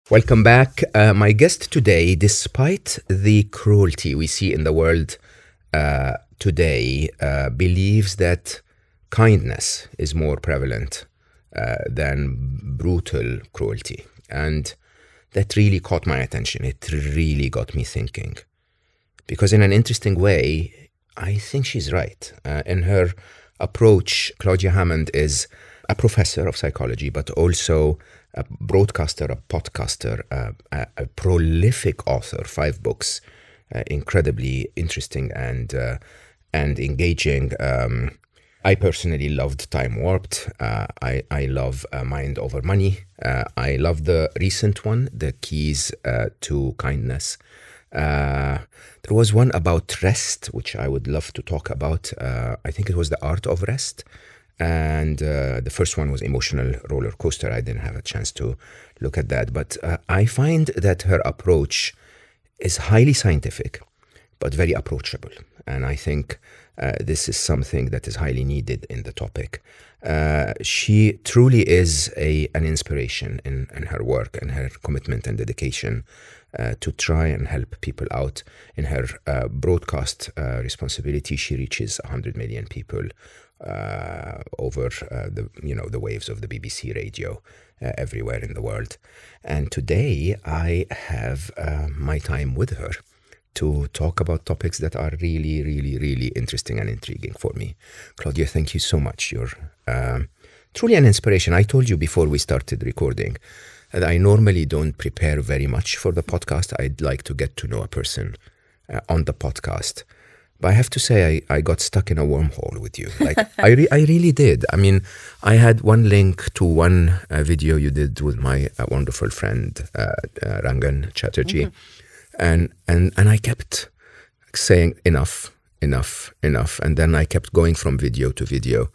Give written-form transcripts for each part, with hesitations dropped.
Welcome back. My guest today, despite the cruelty we see in the world today, believes that kindness is more prevalent than brutal cruelty. And that really caught my attention. It really got me thinking. Because in an interesting way, I think she's right. In her approach, Claudia Hammond is a professor of psychology, but also a broadcaster, a podcaster, a prolific author, 5 books, incredibly interesting and engaging. I personally loved Time Warped. I love Mind Over Money. I love the recent one, The Keys to Kindness. There was one about rest, which I would love to talk about. I think it was The Art of Rest. And the first one was Emotional Roller Coaster. I didn't have a chance to look at that. But I find that her approach is highly scientific, but very approachable. And I think this is something that is highly needed in the topic. She truly is an inspiration in her work and her commitment and dedication to try and help people out. In her broadcast responsibility, she reaches 100 million people over the waves of the BBC radio everywhere in the world. And today I have my time with her to talk about topics that are really, really, really interesting and intriguing for me. Claudia, thank you so much. You're truly an inspiration. I told you before we started recording that I normally don't prepare very much for the podcast. I'd like to get to know a person on the podcast. But I have to say, I got stuck in a wormhole with you. Like I really did. I mean, I had one link to one video you did with my wonderful friend Rangan Chatterjee, and I kept saying enough, and then I kept going from video to video.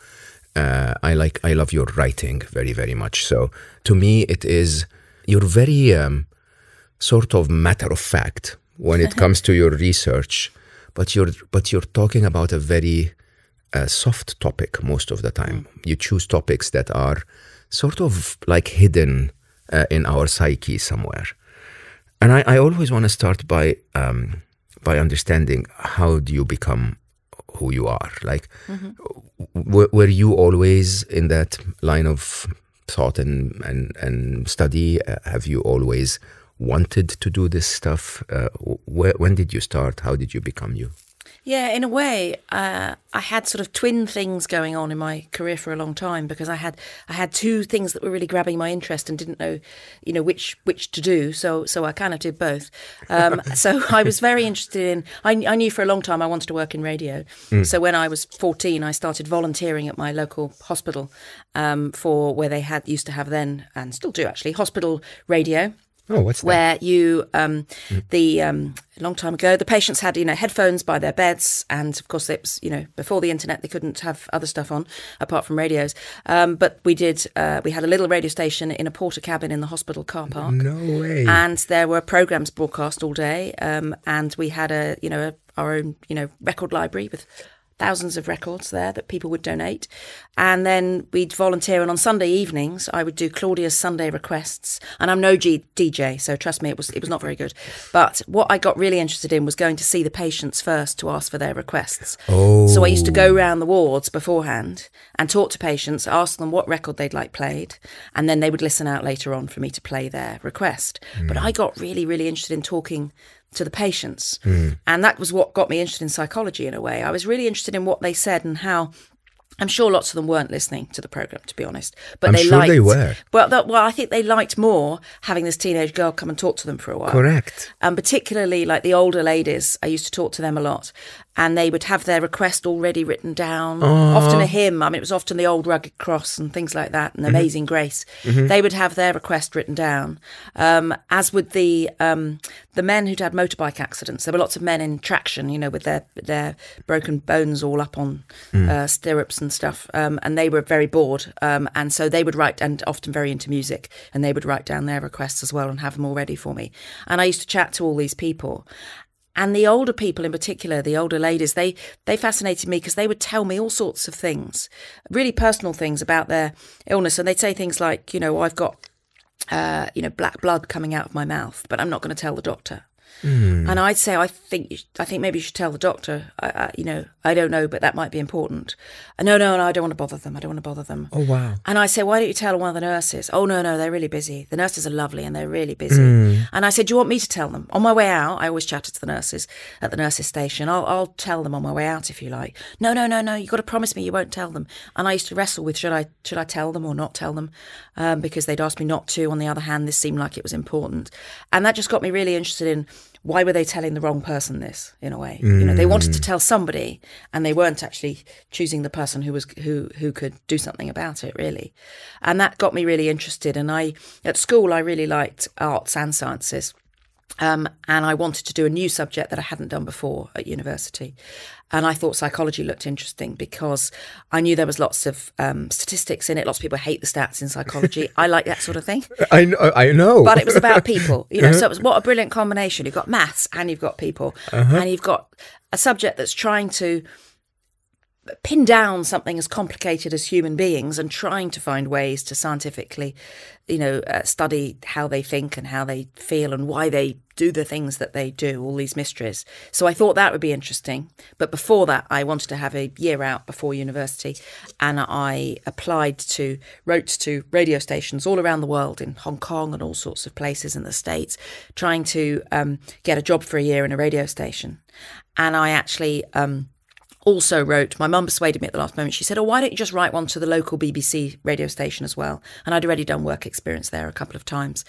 I love your writing very, very much. So to me, you're very sort of matter of fact when it comes to your research. But you're talking about a very soft topic most of the time. You choose topics that are sort of like hidden in our psyche somewhere. And I always want to start by understanding, how do you become who you are? Like, were you always in that line of thought and study? Have you always wanted to do this stuff? When did you start? How did you become you? Yeah, in a way, I had sort of twin things going on in my career for a long time, because I had 2 things that were really grabbing my interest and didn't know, which to do. So I kind of did both. So I was very interested in. I knew for a long time I wanted to work in radio. So when I was 14, I started volunteering at my local hospital for where they used to have then, and still do actually, hospital radio. Oh, what's that? Where you, a long time ago, the patients had, headphones by their beds. And of course, it was, before the internet, they couldn't have other stuff on apart from radios. But we had a little radio station in a porter cabin in the hospital car park. No way. And there were programs broadcast all day. And we had our own, record library with thousands of records there that people would donate. And then we'd volunteer, and on Sunday evenings I would do Claudia's Sunday requests. And I'm no DJ, so trust me, it was not very good. But what I got really interested in was going to see the patients first to ask for their requests. So I used to go around the wards beforehand and talk to patients, ask them what record they'd like played, and then they would listen out later on for me to play their request. But I got really, really interested in talking to the patients. And that was what got me interested in psychology in a way. I was really interested in what they said and how. I'm sure lots of them weren't listening to the programme, to be honest. But they were. Well, I think they liked more having this teenage girl come and talk to them for a while. Correct. And particularly like the older ladies, I used to talk to them a lot. And they would have their request already written down, often a hymn. I mean, it was often the Old Rugged Cross and things like that, and Amazing Grace. They would have their request written down, as would the men who'd had motorbike accidents. There were lots of men in traction, with their broken bones all up on stirrups and stuff, and they were very bored. And so they would write, and often very into music, and they would write down their requests as well and have them all ready for me. And I used to chat to all these people. And the older people in particular, the older ladies, they fascinated me because they would tell me all sorts of things, really personal things about their illness. And they'd say things like, I've got black blood coming out of my mouth, but I'm not going to tell the doctor. And I'd say, I think maybe you should tell the doctor. I don't know, but that might be important. No, I don't want to bother them. I don't want to bother them. Oh, wow. And I say, why don't you tell one of the nurses? Oh, no, they're really busy. The nurses are lovely and they're really busy. And I said, do you want me to tell them? On my way out, I always chatted to the nurses at the nurses station. I'll tell them on my way out if you like. No, you've got to promise me you won't tell them. And I used to wrestle with, should I tell them or not tell them? Because they'd asked me not to. On the other hand, this seemed like it was important. And that just got me really interested in, why were they telling the wrong person this, in a way? They wanted to tell somebody and they weren't actually choosing the person who could do something about it, really. And that got me really interested. And at school, I really liked arts and sciences. And I wanted to do a new subject that I hadn't done before at university. And I thought psychology looked interesting because I knew there was lots of statistics in it. Lots of people hate the stats in psychology. I like that sort of thing. I know. But it was about people, so it was what a brilliant combination. You've got maths and you've got people and you've got a subject that's trying to pin down something as complicated as human beings and trying to find ways to scientifically, study how they think and how they feel and why they do the things that they do, all these mysteries. So I thought that would be interesting. But before that, I wanted to have a year out before university, and I wrote to radio stations all around the world, in Hong Kong and all sorts of places in the States, trying to get a job for a year in a radio station. And I actually also wrote, my mum persuaded me at the last moment. She said, why don't you just write one to the local BBC radio station as well? And I'd already done work experience there a couple of times.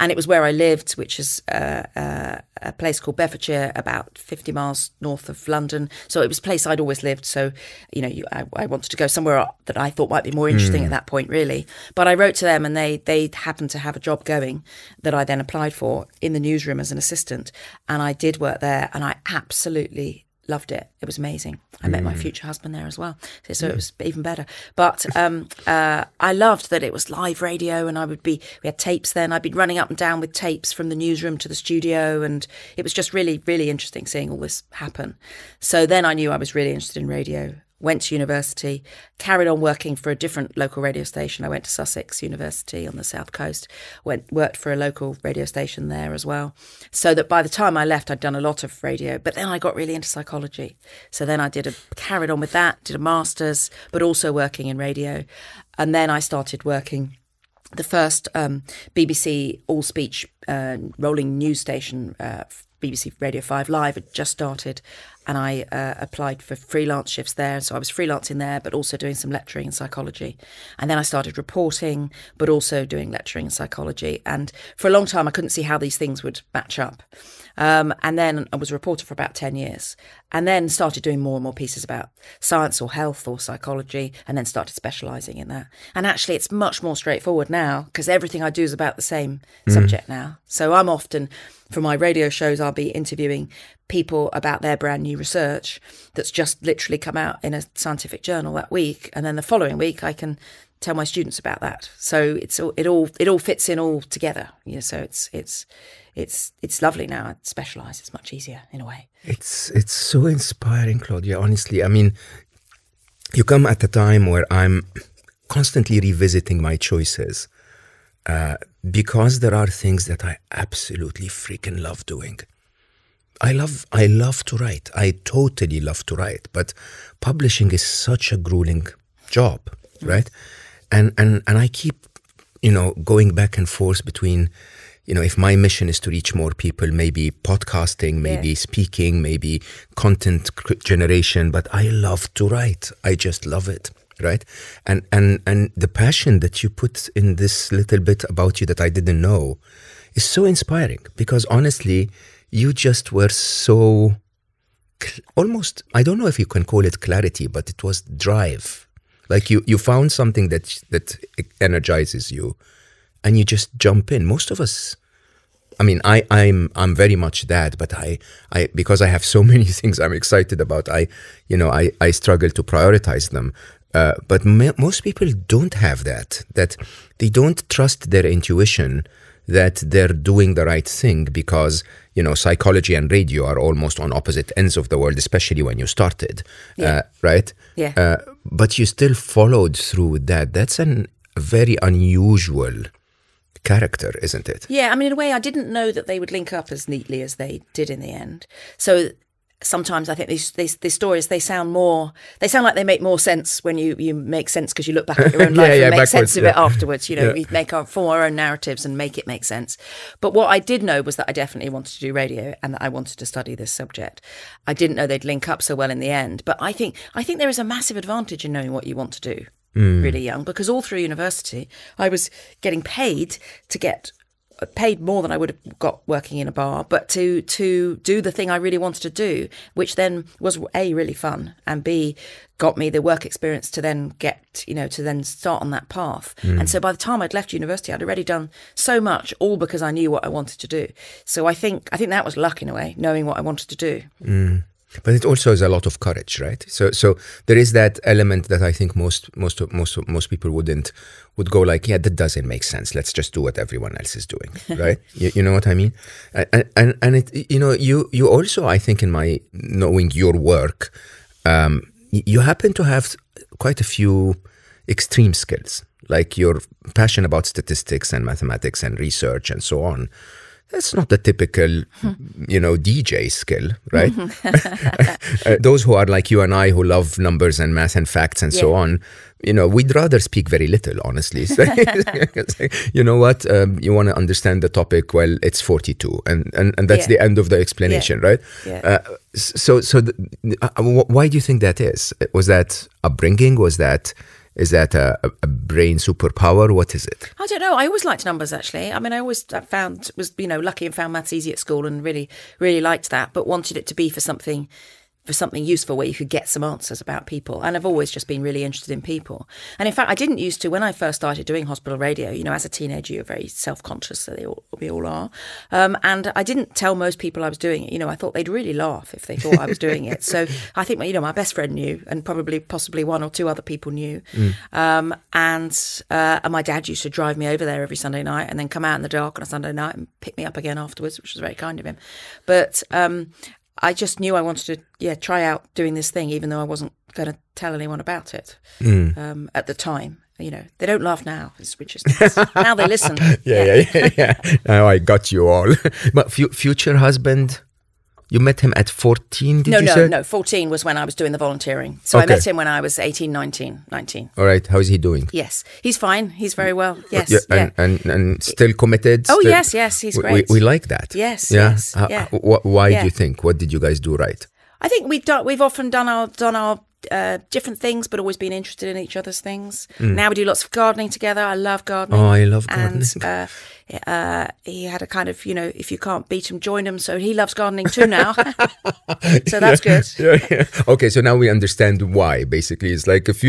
And it was where I lived, which is a place called Bedfordshire, about 50 miles north of London. So it was a place I'd always lived. So, I wanted to go somewhere that I thought might be more interesting at that point, really. But I wrote to them and they happened to have a job going that I then applied for in the newsroom as an assistant. And I did work there and I absolutely loved it. It was amazing. I met my future husband there as well, so it was even better. But I loved that it was live radio, and we had tapes then. I'd be running up and down with tapes from the newsroom to the studio, and it was just really, really interesting seeing all this happen. So then I knew I was really interested in radio. Went to university, carried on working for a different local radio station. I went to Sussex University on the south coast, worked for a local radio station there as well. So that by the time I left, I'd done a lot of radio. But then I got really into psychology. So then I carried on with that, did a master's, but also working in radio. And then I started working the first BBC all-speech rolling news station, BBC Radio 5 Live, had just started, and I applied for freelance shifts there. So I was freelancing there, but also doing some lecturing in psychology. And then I started reporting, but also doing lecturing in psychology. And for a long time, I couldn't see how these things would match up. And then I was a reporter for about 10 years, and then started doing more and more pieces about science or health or psychology, and then started specialising in that. And actually, it's much more straightforward now because everything I do is about the same subject now. So I'm often, for my radio shows, I'll be interviewing people about their brand new research that's just literally come out in a scientific journal that week, and then the following week I can tell my students about that. So it all fits in all together. So it's lovely now. I specialise. It's much easier in a way. It's so inspiring, Claudia. Honestly, I mean, you come at a time where I'm constantly revisiting my choices because there are things that I absolutely freaking love doing. I love to write. I totally love to write, but publishing is such a grueling job, right? And I keep, going back and forth between, if my mission is to reach more people, maybe podcasting, maybe speaking, maybe content generation, but I love to write. I just love it, right? And the passion that you put in this little bit about you that I didn't know is so inspiring, because honestly, you just were so almost, I don't know if you can call it clarity, but it was drive. Like you found something that energizes you, and you just jump in. Most of us, I mean, I'm very much that, but I because I have so many things I'm excited about, I struggle to prioritize them. But most people don't have that they don't trust their intuition that they're doing the right thing, because psychology and radio are almost on opposite ends of the world, especially when you started, right? Yeah. But you still followed through with that. That's a very unusual character, isn't it? Yeah, I mean, in a way, I didn't know that they would link up as neatly as they did in the end. So sometimes I think these stories, they sound like they make more sense when you make sense because you look back at your own life and make sense of it afterwards. You know, we form our own narratives and make it make sense. But what I did know was that I definitely wanted to do radio and that I wanted to study this subject. I didn't know they'd link up so well in the end. But I think there is a massive advantage in knowing what you want to do really young, because all through university I was getting paid more than I would have got working in a bar, but to do the thing I really wanted to do, which then was A, really fun, and B, got me the work experience to then to then start on that path. And so by the time I'd left university, I'd already done so much, all because I knew what I wanted to do. So I think that was luck in a way, knowing what I wanted to do. But it also is a lot of courage, right? So there is that element that I think most people would go like, yeah, that doesn't make sense. Let's just do what everyone else is doing, right? you know what I mean? And it, you also, I think, in my knowing your work, you happen to have quite a few extreme skills, like your passion about statistics and mathematics and research and so on. That's not the typical, DJ skill, right? Those who are like you and I, who love numbers and math and facts and so on, we'd rather speak very little, honestly. You know what? You want to understand the topic? Well, it's 42, and that's the end of the explanation, right? Yeah. Why do you think that is? Was that upbringing? Is that a brain superpower? What is it? I don't know. I always liked numbers, actually. I mean, I always was lucky and found maths easy at school and really, really liked that, but wanted it to be for something useful where you could get some answers about people. And I've always just been really interested in people. And in fact, I didn't used to, when I first started doing hospital radio, as a teenager, you're very self-conscious, so we all are. And I didn't tell most people I was doing it. I thought they'd really laugh if they thought I was doing it. So I think, my best friend knew, and possibly one or two other people knew. And my dad used to drive me over there every Sunday night and then come out in the dark on a Sunday night and pick me up again afterwards, which was very kind of him. But I just knew I wanted to, try out doing this thing, even though I wasn't going to tell anyone about it at the time. They don't laugh now, which is nice. Now they listen. Yeah. Now I got you all. But future husband, you met him at 14, did you say? No, 14 was when I was doing the volunteering. So I met him when I was 18, 19. All right, how is he doing? Yes, he's fine. He's very well, yes. And still committed? Oh, yes, he's great. We like that. Yes, yeah? yes. Why do you think? What did you guys do right? I think we've often done our different things, but always been interested in each other's things. Now we do lots of gardening together. I love gardening. Oh, I love gardening. And he had a kind of, if you can't beat him, join him. So he loves gardening too now. So that's good. Yeah. Okay, so now we understand why. Basically, it's like if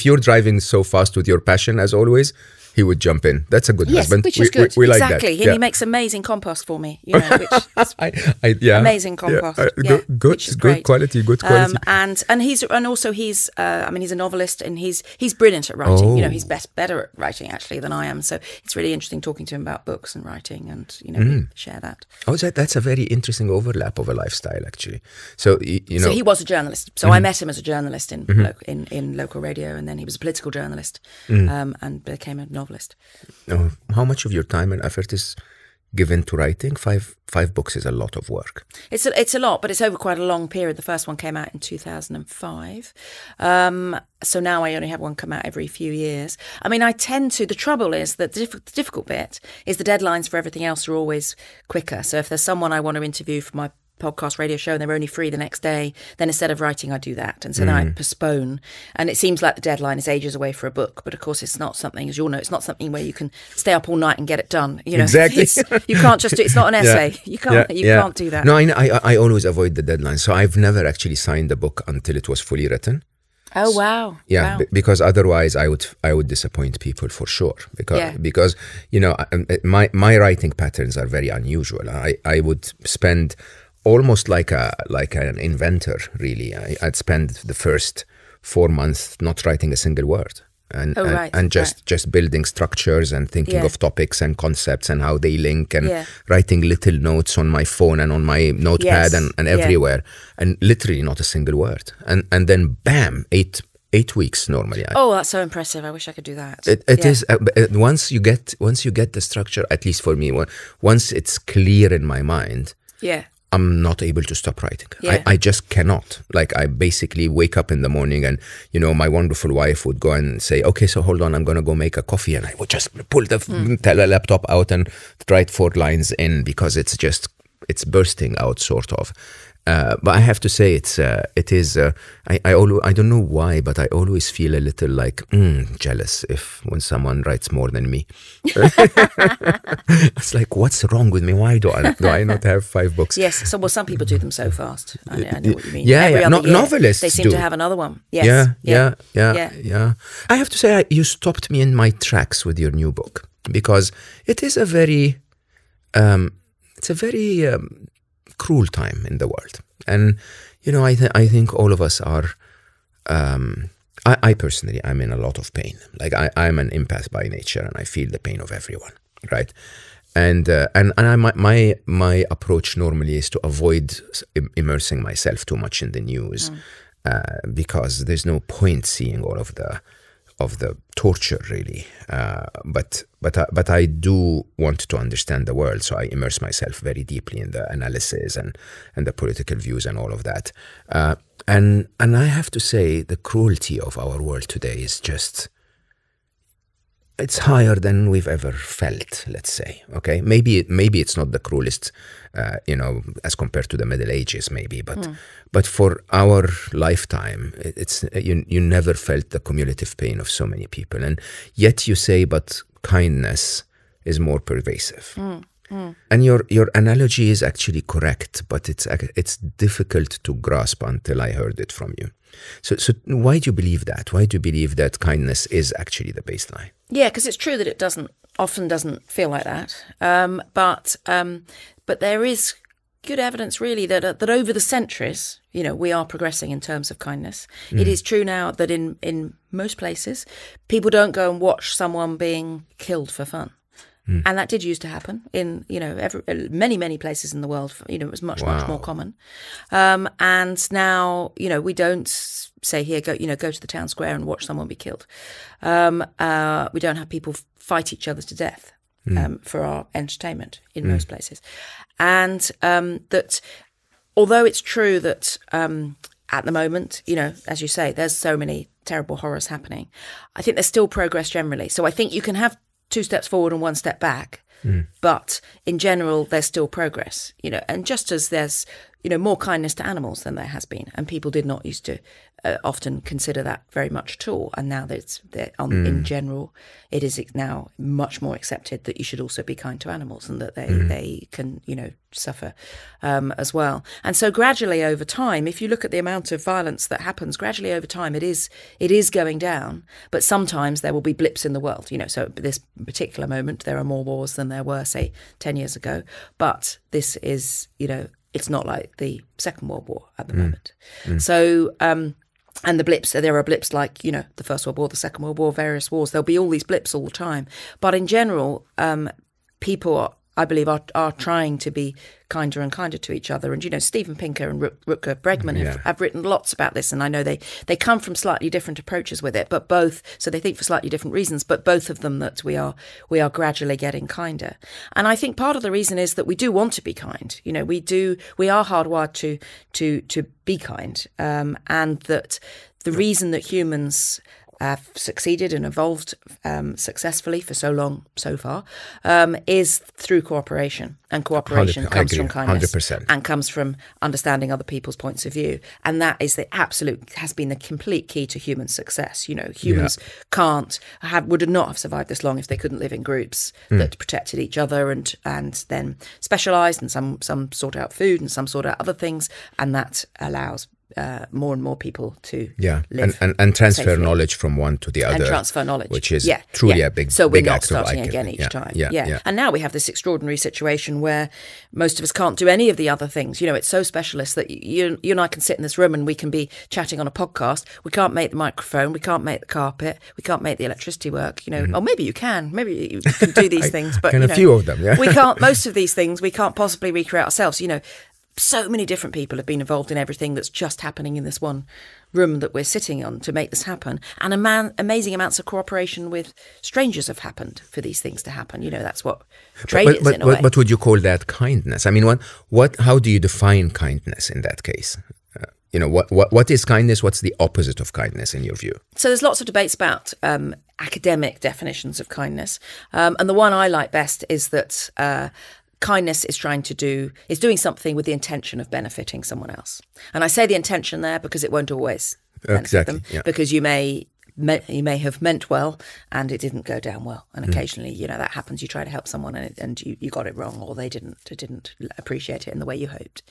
you're driving so fast with your passion as always, he would jump in. That's a good husband. Which is good. We like that. Exactly. And he makes amazing compost for me. Which is amazing compost. Good quality. And he's a novelist, and he's brilliant at writing. He's better at writing actually than I am. So it's really interesting talking to him about books and writing, and we share that. Oh, that's a very interesting overlap of a lifestyle actually. So So he was a journalist. So I met him as a journalist in local radio, and then he was a political journalist and became a novelist. Oh, how much of your time and effort is given to writing? Five books is a lot of work. It's a lot, but it's over quite a long period. The first one came out in 2005. So now I only have one come out every few years. I mean, the trouble is that the difficult bit is the deadlines for everything else are always quicker. So if there's someone I want to interview for my podcast radio show and they're only free the next day, then instead of writing I do that, and so then I postpone, and it seems like the deadline is ages away for a book, but of course it's not something, as you'll know, it's not something where you can stay up all night and get it done. Exactly. You can't just do it's not an essay. You can't do that. No, I always avoid the deadline, so I've never actually signed a book until it was fully written. Oh wow! Yeah, wow. Because otherwise I would disappoint people for sure. Because my writing patterns are very unusual. I would spend almost like an inventor, really. I'd spend the first 4 months not writing a single word, and just building structures and thinking of topics and concepts and how they link, and writing little notes on my phone and on my notepad and everywhere, and literally not a single word. And then bam, 8 8 weeks normally. Oh, that's so impressive. I wish I could do that. It is, once you get the structure, at least for me, once it's clear in my mind, I'm not able to stop writing. I just cannot. Like, I basically wake up in the morning and, you know, my wonderful wife would go and say, okay, so hold on, I'm going to go make a coffee. And I would just pull the laptop out and write 4 lines in, because it's bursting out, sort of. But I have to say, it is. I don't know why, but I always feel a little like jealous when someone writes more than me. It's like, what's wrong with me? Why do I not have 5 books? Yes. So, well, some people do them so fast. I know what you mean. Yeah. Novelists they seem to have another one. Yes. Yeah. I have to say, you stopped me in my tracks with your new book, because it is a very, cruel time in the world. And, you know, I think all of us are, I personally, I'm in a lot of pain. Like, I'm an empath by nature, and I feel the pain of everyone, right? And my approach normally is to avoid immersing myself too much in the news, because there's no point seeing all of the torture, really. But I do want to understand the world, so I immerse myself very deeply in the analysis and the political views and all of that. And I have to say, the cruelty of our world today is just, it's higher than we've ever felt, let's say. Okay, maybe it's not the cruelest, you know, as compared to the Middle Ages, maybe, but for our lifetime, it's you never felt the cumulative pain of so many people, and yet you say, but kindness is more pervasive. And your analogy is actually correct, but it's difficult to grasp until I heard it from you. So why do you believe that? Why do you believe that kindness is actually the baseline? Yeah, because it's true that it often doesn't feel like that. But there is good evidence, really, that over the centuries, you know, we are progressing in terms of kindness. It is true now that in most places, people don't go and watch someone being killed for fun. And that did used to happen in, you know, many places in the world. You know, it was much more common. And now, you know, we don't say, here, go to the town square and watch someone be killed. We don't have people fight each other to death for our entertainment in most places. And that, although it's true that at the moment, you know, as you say, there's so many terrible horrors happening, I think there's still progress generally. So I think you can have 2 steps forward and 1 step back, but in general, there's still progress, you know, and just as there's, you know, more kindness to animals than there has been, and people did not used to often consider that very much at all, and now in general, it is now much more accepted that you should also be kind to animals, and that they can, you know, suffer as well. And so gradually over time, if you look at the amount of violence that happens, gradually over time, it is going down, but sometimes there will be blips in the world, you know, so at this particular moment, there are more wars than there were, say, 10 years ago, but this is, you know, it's not like the Second World War at the moment. So, and the blips, there are blips like, you know, the First World War, the Second World War, various wars. There'll be all these blips all the time. But in general, people, I believe, are trying to be kinder and kinder to each other. And, you know, Steven Pinker and Rutger Bregman have written lots about this. And I know they come from slightly different approaches with it, but both, so they think for slightly different reasons, but both of them that we are gradually getting kinder. And I think part of the reason is that we do want to be kind. You know, we are hardwired to be kind. And that the reason that humans have succeeded and evolved successfully for so long so far is through cooperation. And cooperation comes from kindness 100%. And comes from understanding other people's points of view. And that is has been the complete key to human success. You know, humans would not have survived this long if they couldn't live in groups that protected each other and then specialised, and some sort out food and some sort out other things. And that allows more and more people to live and transfer safely. Knowledge from one to the other, and transfer knowledge, which is truly a big so we're not act of starting again each time. And now we have this extraordinary situation where most of us can't do any of the other things. You know, it's so specialist that you and I can sit in this room and we can be chatting on a podcast. We can't make the microphone, we can't make the carpet, we can't make the electricity work, you know. Or maybe you can do these things, but a few of them, we can't, most of these things we can't possibly recreate ourselves, you know. so many different people have been involved in everything that's just happening in this one room that we're sitting on to make this happen. And amazing amounts of cooperation with strangers have happened for these things to happen. You know, that's what trade is in a way. But would you call that kindness? I mean, how do you define kindness in that case? You know, what is kindness? What's the opposite of kindness in your view? So there's lots of debates about academic definitions of kindness. And the one I like best is that kindness is doing something with the intention of benefiting someone else. And I say the intention there because it won't always benefit them, because you may have meant well and it didn't go down well. And occasionally, you know, that happens. You try to help someone and you got it wrong, or they didn't appreciate it in the way you hoped.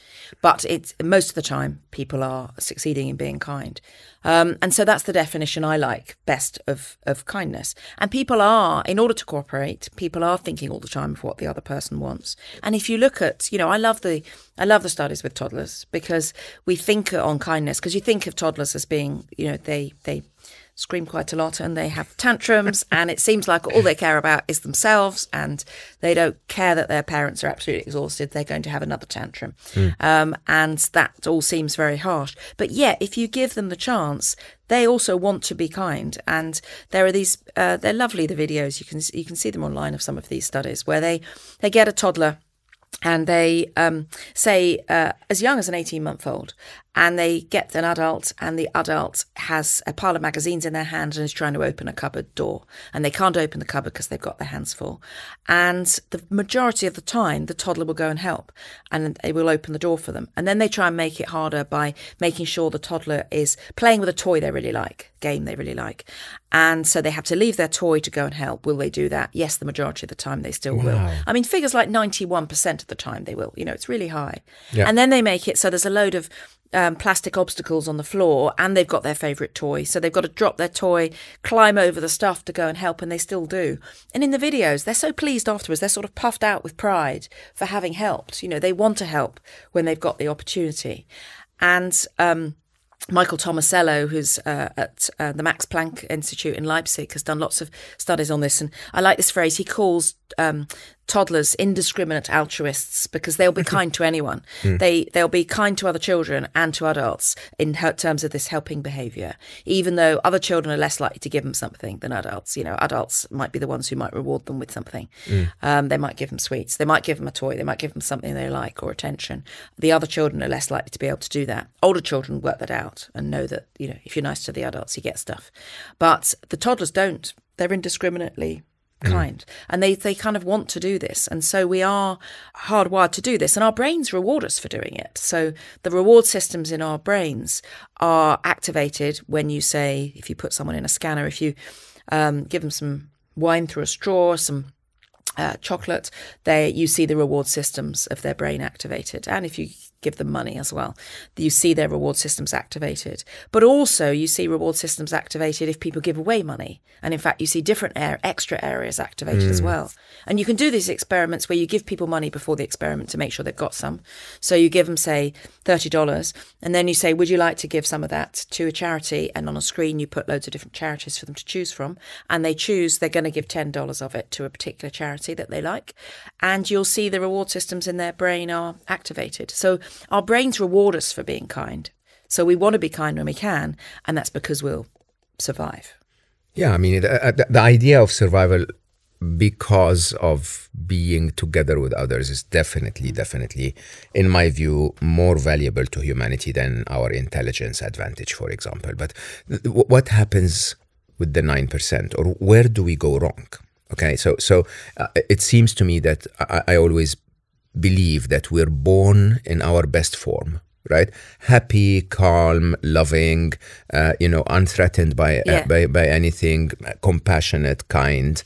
But most of the time, people are succeeding in being kind. And so that's the definition I like best of kindness. And people are, in order to cooperate, people are thinking all the time of what the other person wants. And if you look at, you know, I love the studies with toddlers, because we think on kindness, because you think of toddlers as being, you know, they scream quite a lot and they have tantrums, and it seems like all they care about is themselves, and they don't care that their parents are absolutely exhausted. They're going to have another tantrum. And that all seems very harsh. But yet, if you give them the chance, they also want to be kind. And there are these, they're lovely, the videos. You can see them online of some of these studies where they get a toddler and they say as young as an 18-month-old, and they get an adult, and the adult has a pile of magazines in their hand and is trying to open a cupboard door, and they can't open the cupboard because they've got their hands full. And the majority of the time, the toddler will go and help, and they will open the door for them. And then they try and make it harder by making sure the toddler is playing with a toy they really like, game they really like. And so they have to leave their toy to go and help. Will they do that? Yes, the majority of the time they still will. I mean, figures like 91% of the time they will. You know, it's really high. Yeah. And then they make it so there's a load of plastic obstacles on the floor, and they've got their favourite toy. So they've got to drop their toy, climb over the stuff to go and help, and they still do. And in the videos, they're so pleased afterwards. They're sort of puffed out with pride for having helped. You know, they want to help when they've got the opportunity. And Michael Tomasello, who's at the Max Planck Institute in Leipzig, has done lots of studies on this. And I like this phrase. He calls toddlers indiscriminate altruists, because they'll be kind to anyone. They'll be kind to other children and to adults in terms of this helping behaviour, even though other children are less likely to give them something than adults. You know, adults might be the ones who might reward them with something. They might give them sweets. They might give them a toy. They might give them something they like or attention. The other children are less likely to be able to do that. Older children work that out and know that, you know, if you're nice to the adults, you get stuff. But the toddlers don't. They're indiscriminately kind, and they kind of want to do this, and so we are hardwired to do this, and our brains reward us for doing it. So the reward systems in our brains are activated when you say, if you put someone in a scanner, if you give them some wine through a straw, some chocolate, you see the reward systems of their brain activated. And if you give them money as well, you see their reward systems activated. But also you see reward systems activated if people give away money. And in fact, you see different extra areas activated as well. And you can do these experiments where you give people money before the experiment to make sure they've got some. So you give them, say, $30, and then you say, would you like to give some of that to a charity? And on a screen, you put loads of different charities for them to choose from. And they choose, they're going to give $10 of it to a particular charity that they like. And you'll see the reward systems in their brain are activated. So our brains reward us for being kind. So we want to be kind when we can, and that's because we'll survive. Yeah, I mean, the idea of survival because of being together with others is definitely, in my view, more valuable to humanity than our intelligence advantage, for example. But what happens with the 9%, or where do we go wrong? Okay, so it seems to me that I always believe that we're born in our best form, right? Happy, calm, loving, unthreatened by anything, compassionate, kind,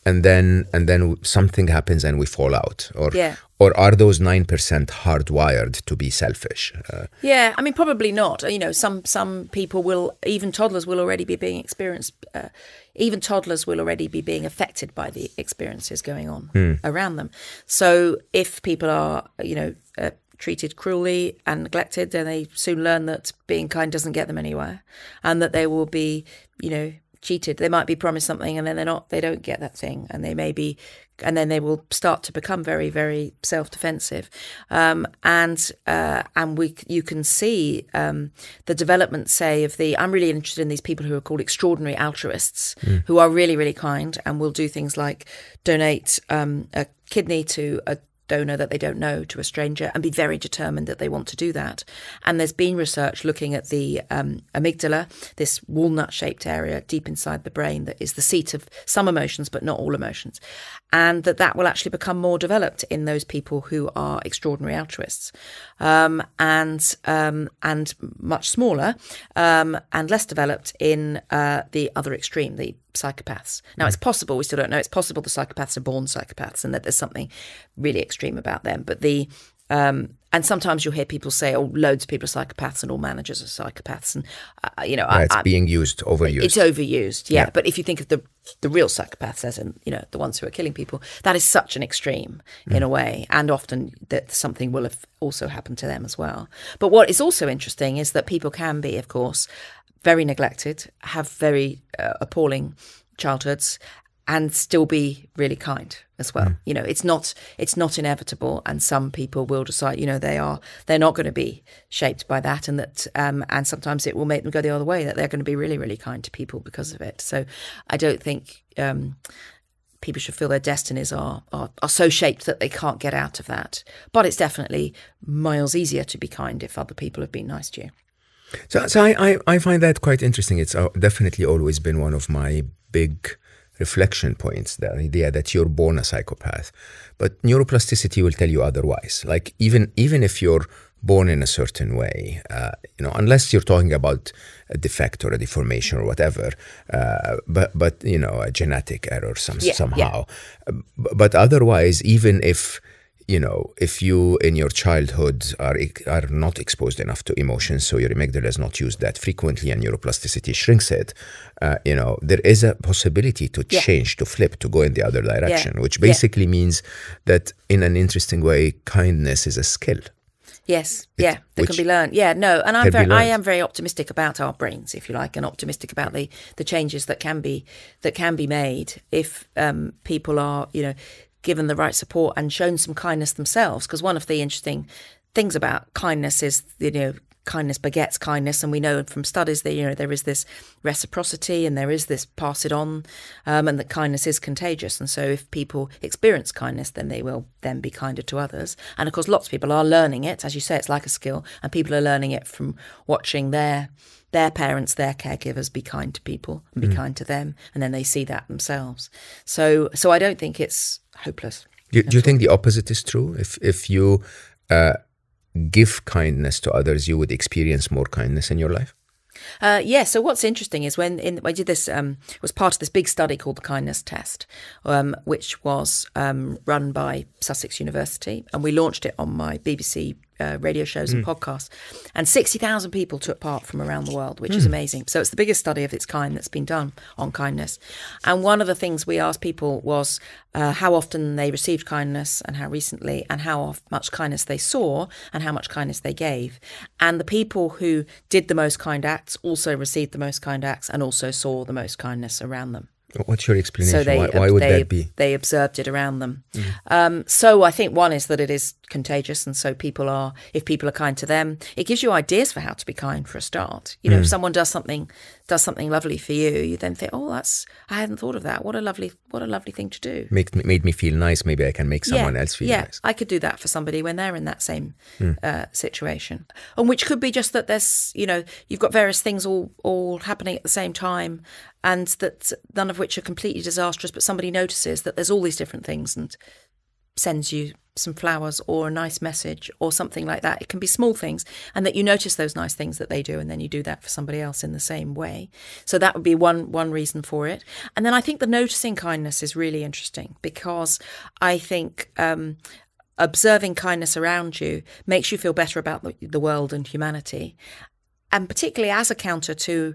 and then something happens and we fall out, or are those 9% hardwired to be selfish? I mean, probably not. You know, some people will, even toddlers will already be being affected by the experiences going on around them. So if people are, treated cruelly and neglected, then they soon learn that being kind doesn't get them anywhere, and that they will be, cheated. They might be promised something and then they don't get that thing, and then they will start to become very, very self-defensive. You can see the development, say, I'm really interested in these people who are called extraordinary altruists, who are really, really kind and will do things like donate a kidney to a donor that they don't know, to a stranger, and be very determined that they want to do that. And there's been research looking at the amygdala, this walnut-shaped area deep inside the brain that is the seat of some emotions but not all emotions, and that will actually become more developed in those people who are extraordinary altruists, and much smaller and less developed in the other extreme, the psychopaths. Now, it's possible, we still don't know, it's possible the psychopaths are born psychopaths and that there's something really extreme about them. But and sometimes you'll hear people say, oh, loads of people are psychopaths and all managers are psychopaths. And, it's being overused. It's overused, yeah. But if you think of the real psychopaths, as in, the ones who are killing people, that is such an extreme in a way. And often that something will have also happened to them as well. But what is also interesting is that people can be, of course, very neglected, have very appalling childhoods, and still be really kind as well. It's not inevitable, and some people will decide, they're not going to be shaped by that, and that and sometimes it will make them go the other way, that they're going to be really, really kind to people because of it. So I don't think people should feel their destinies are so shaped that they can't get out of that. But it's definitely miles easier to be kind if other people have been nice to you. So I find that quite interesting. It's definitely always been one of my big reflection points, the idea that you're born a psychopath. But neuroplasticity will tell you otherwise. Like even if you're born in a certain way, unless you're talking about a defect or a deformation or whatever, but a genetic error somehow. Yeah. But otherwise, even if you in your childhood are not exposed enough to emotions, so your amygdala is not used that frequently and neuroplasticity shrinks it, there is a possibility to change, to flip, to go in the other direction, which basically means that in an interesting way, kindness is a skill. Yes, that can be learned. Yeah, no, and I am very optimistic about our brains, if you like, and optimistic about the changes that can be made if people are, given the right support and shown some kindness themselves. Because one of the interesting things about kindness is, kindness begets kindness, and we know from studies that there is this reciprocity and there is this pass it on, and that kindness is contagious. And so if people experience kindness, then they will then be kinder to others. And of course, lots of people are learning it. As you say, it's like a skill, and people are learning it from watching their parents, their caregivers be kind to people and be kind to them, and then they see that themselves. So I don't think it's hopeless. Do you think the opposite is true? If you give kindness to others, you would experience more kindness in your life? So what's interesting is when I did this, was part of this big study called the Kindness Test, which was run by Sussex University, and we launched it on my BBC radio shows and podcasts, and 60,000 people took part from around the world, which is amazing. So it's the biggest study of its kind that's been done on kindness. And one of the things we asked people was how often they received kindness and how recently, and how much kindness they saw and how much kindness they gave. And the people who did the most kind acts also received the most kind acts and also saw the most kindness around them. What's your explanation? So why would that be? They observed it around them. So I think one is that it is contagious, and so if people are kind to them, it gives you ideas for how to be kind for a start. If someone does something lovely for you, you then think, oh, I hadn't thought of that. What a lovely thing to do. Made me feel nice. Maybe I can make someone else feel nice. I could do that for somebody when they're in that same situation, and which could be just that there's you've got various things all happening at the same time, and that none of which are completely disastrous, but somebody notices that there's all these different things and sends you some flowers or a nice message or something like that. It can be small things, and that you notice those nice things that they do, and then you do that for somebody else in the same way. So that would be one reason for it. And then I think the noticing kindness is really interesting, because I think observing kindness around you makes you feel better about the world and humanity. And particularly as a counter to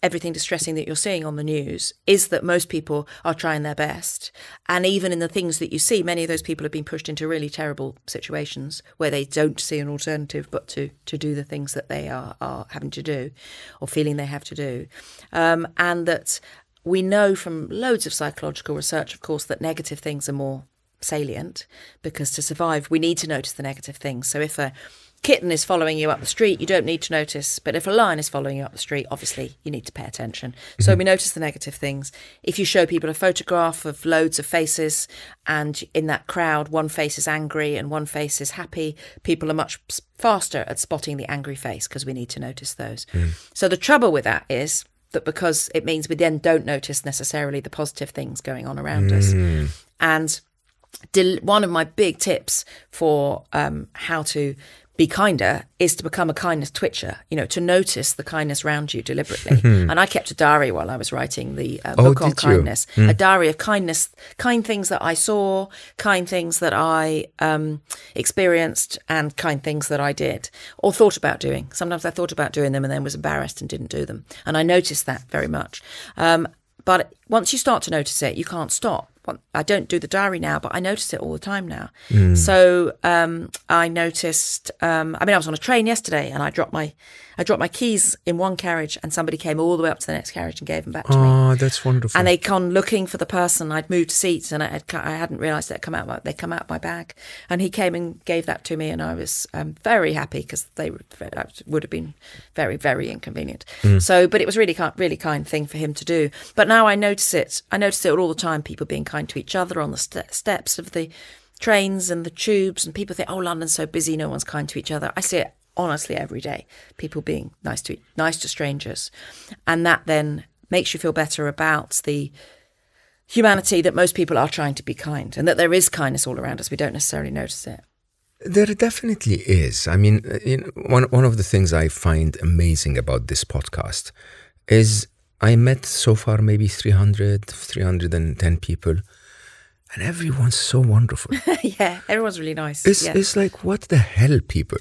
everything distressing that you're seeing on the news, is that most people are trying their best. And even in the things that you see, many of those people have been pushed into really terrible situations where they don't see an alternative but to do the things that they are having to do or feeling they have to do. And that we know from loads of psychological research, of course, that negative things are more salient, because to survive, we need to notice the negative things. So if a kitten is following you up the street, you don't need to notice. But if a lion is following you up the street, obviously you need to pay attention. So we notice the negative things. If you show people a photograph of loads of faces, and in that crowd, one face is angry and one face is happy, people are much faster at spotting the angry face, because we need to notice those. So the trouble with that is that because it means we then don't notice necessarily the positive things going on around us. And one of my big tips for how to be kinder is to become a kindness twitcher, to notice the kindness around you deliberately. And I kept a diary while I was writing the book on kindness, a diary of kindness, kind things that I saw, kind things that I experienced, and kind things that I did or thought about doing. Sometimes I thought about doing them and then was embarrassed and didn't do them. And I noticed that very much. But once you start to notice it, you can't stop. I don't do the diary now, but I notice it all the time now. So I noticed, I was on a train yesterday and I dropped my keys in one carriage, and somebody came all the way up to the next carriage and gave them back to me. Oh, that's wonderful. And they'd gone looking for the person. I'd moved seats and I hadn't realised they'd come out of my bag. And he came and gave that to me, and I was very happy, because they would have been very, very inconvenient. But it was really kind thing for him to do. But now I notice it. I notice it all the time, people being kind to each other on the steps of the trains and the tubes, and people think, oh, London's so busy, no one's kind to each other. I see it honestly every day, people being nice to strangers, and that then makes you feel better about the humanity, that most people are trying to be kind, and that there is kindness all around us. We don't necessarily notice it. There definitely is. I mean, one of the things I find amazing about this podcast is I met so far maybe 310 people, and everyone's so wonderful. Yeah, everyone's really nice. It's like, what the hell, people?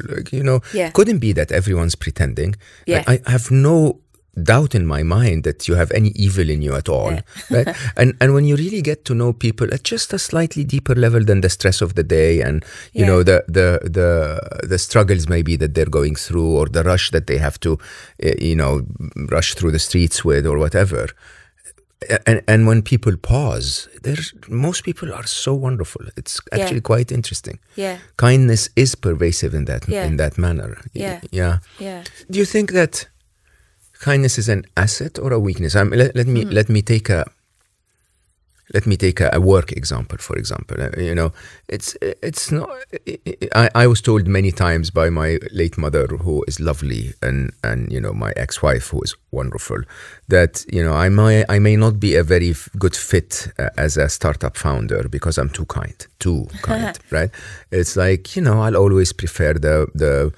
Couldn't be that everyone's pretending. Yeah. I have no doubt in my mind that you have any evil in you at all. Yeah. Right? And when you really get to know people at just a slightly deeper level than the stress of the day, and the struggles maybe that they're going through, or the rush that they have to rush through the streets with, or whatever. And when people pause, most people are so wonderful. It's actually quite interesting. Yeah. Kindness is pervasive in that manner. Yeah. Yeah. Yeah. Do you think that kindness is an asset or a weakness? Let me take a work example, for example. It's not. I was told many times by my late mother, who is lovely, and my ex-wife, who is wonderful, that I may not be a very good fit as a startup founder because I'm too kind, right? It's like, I'll always prefer the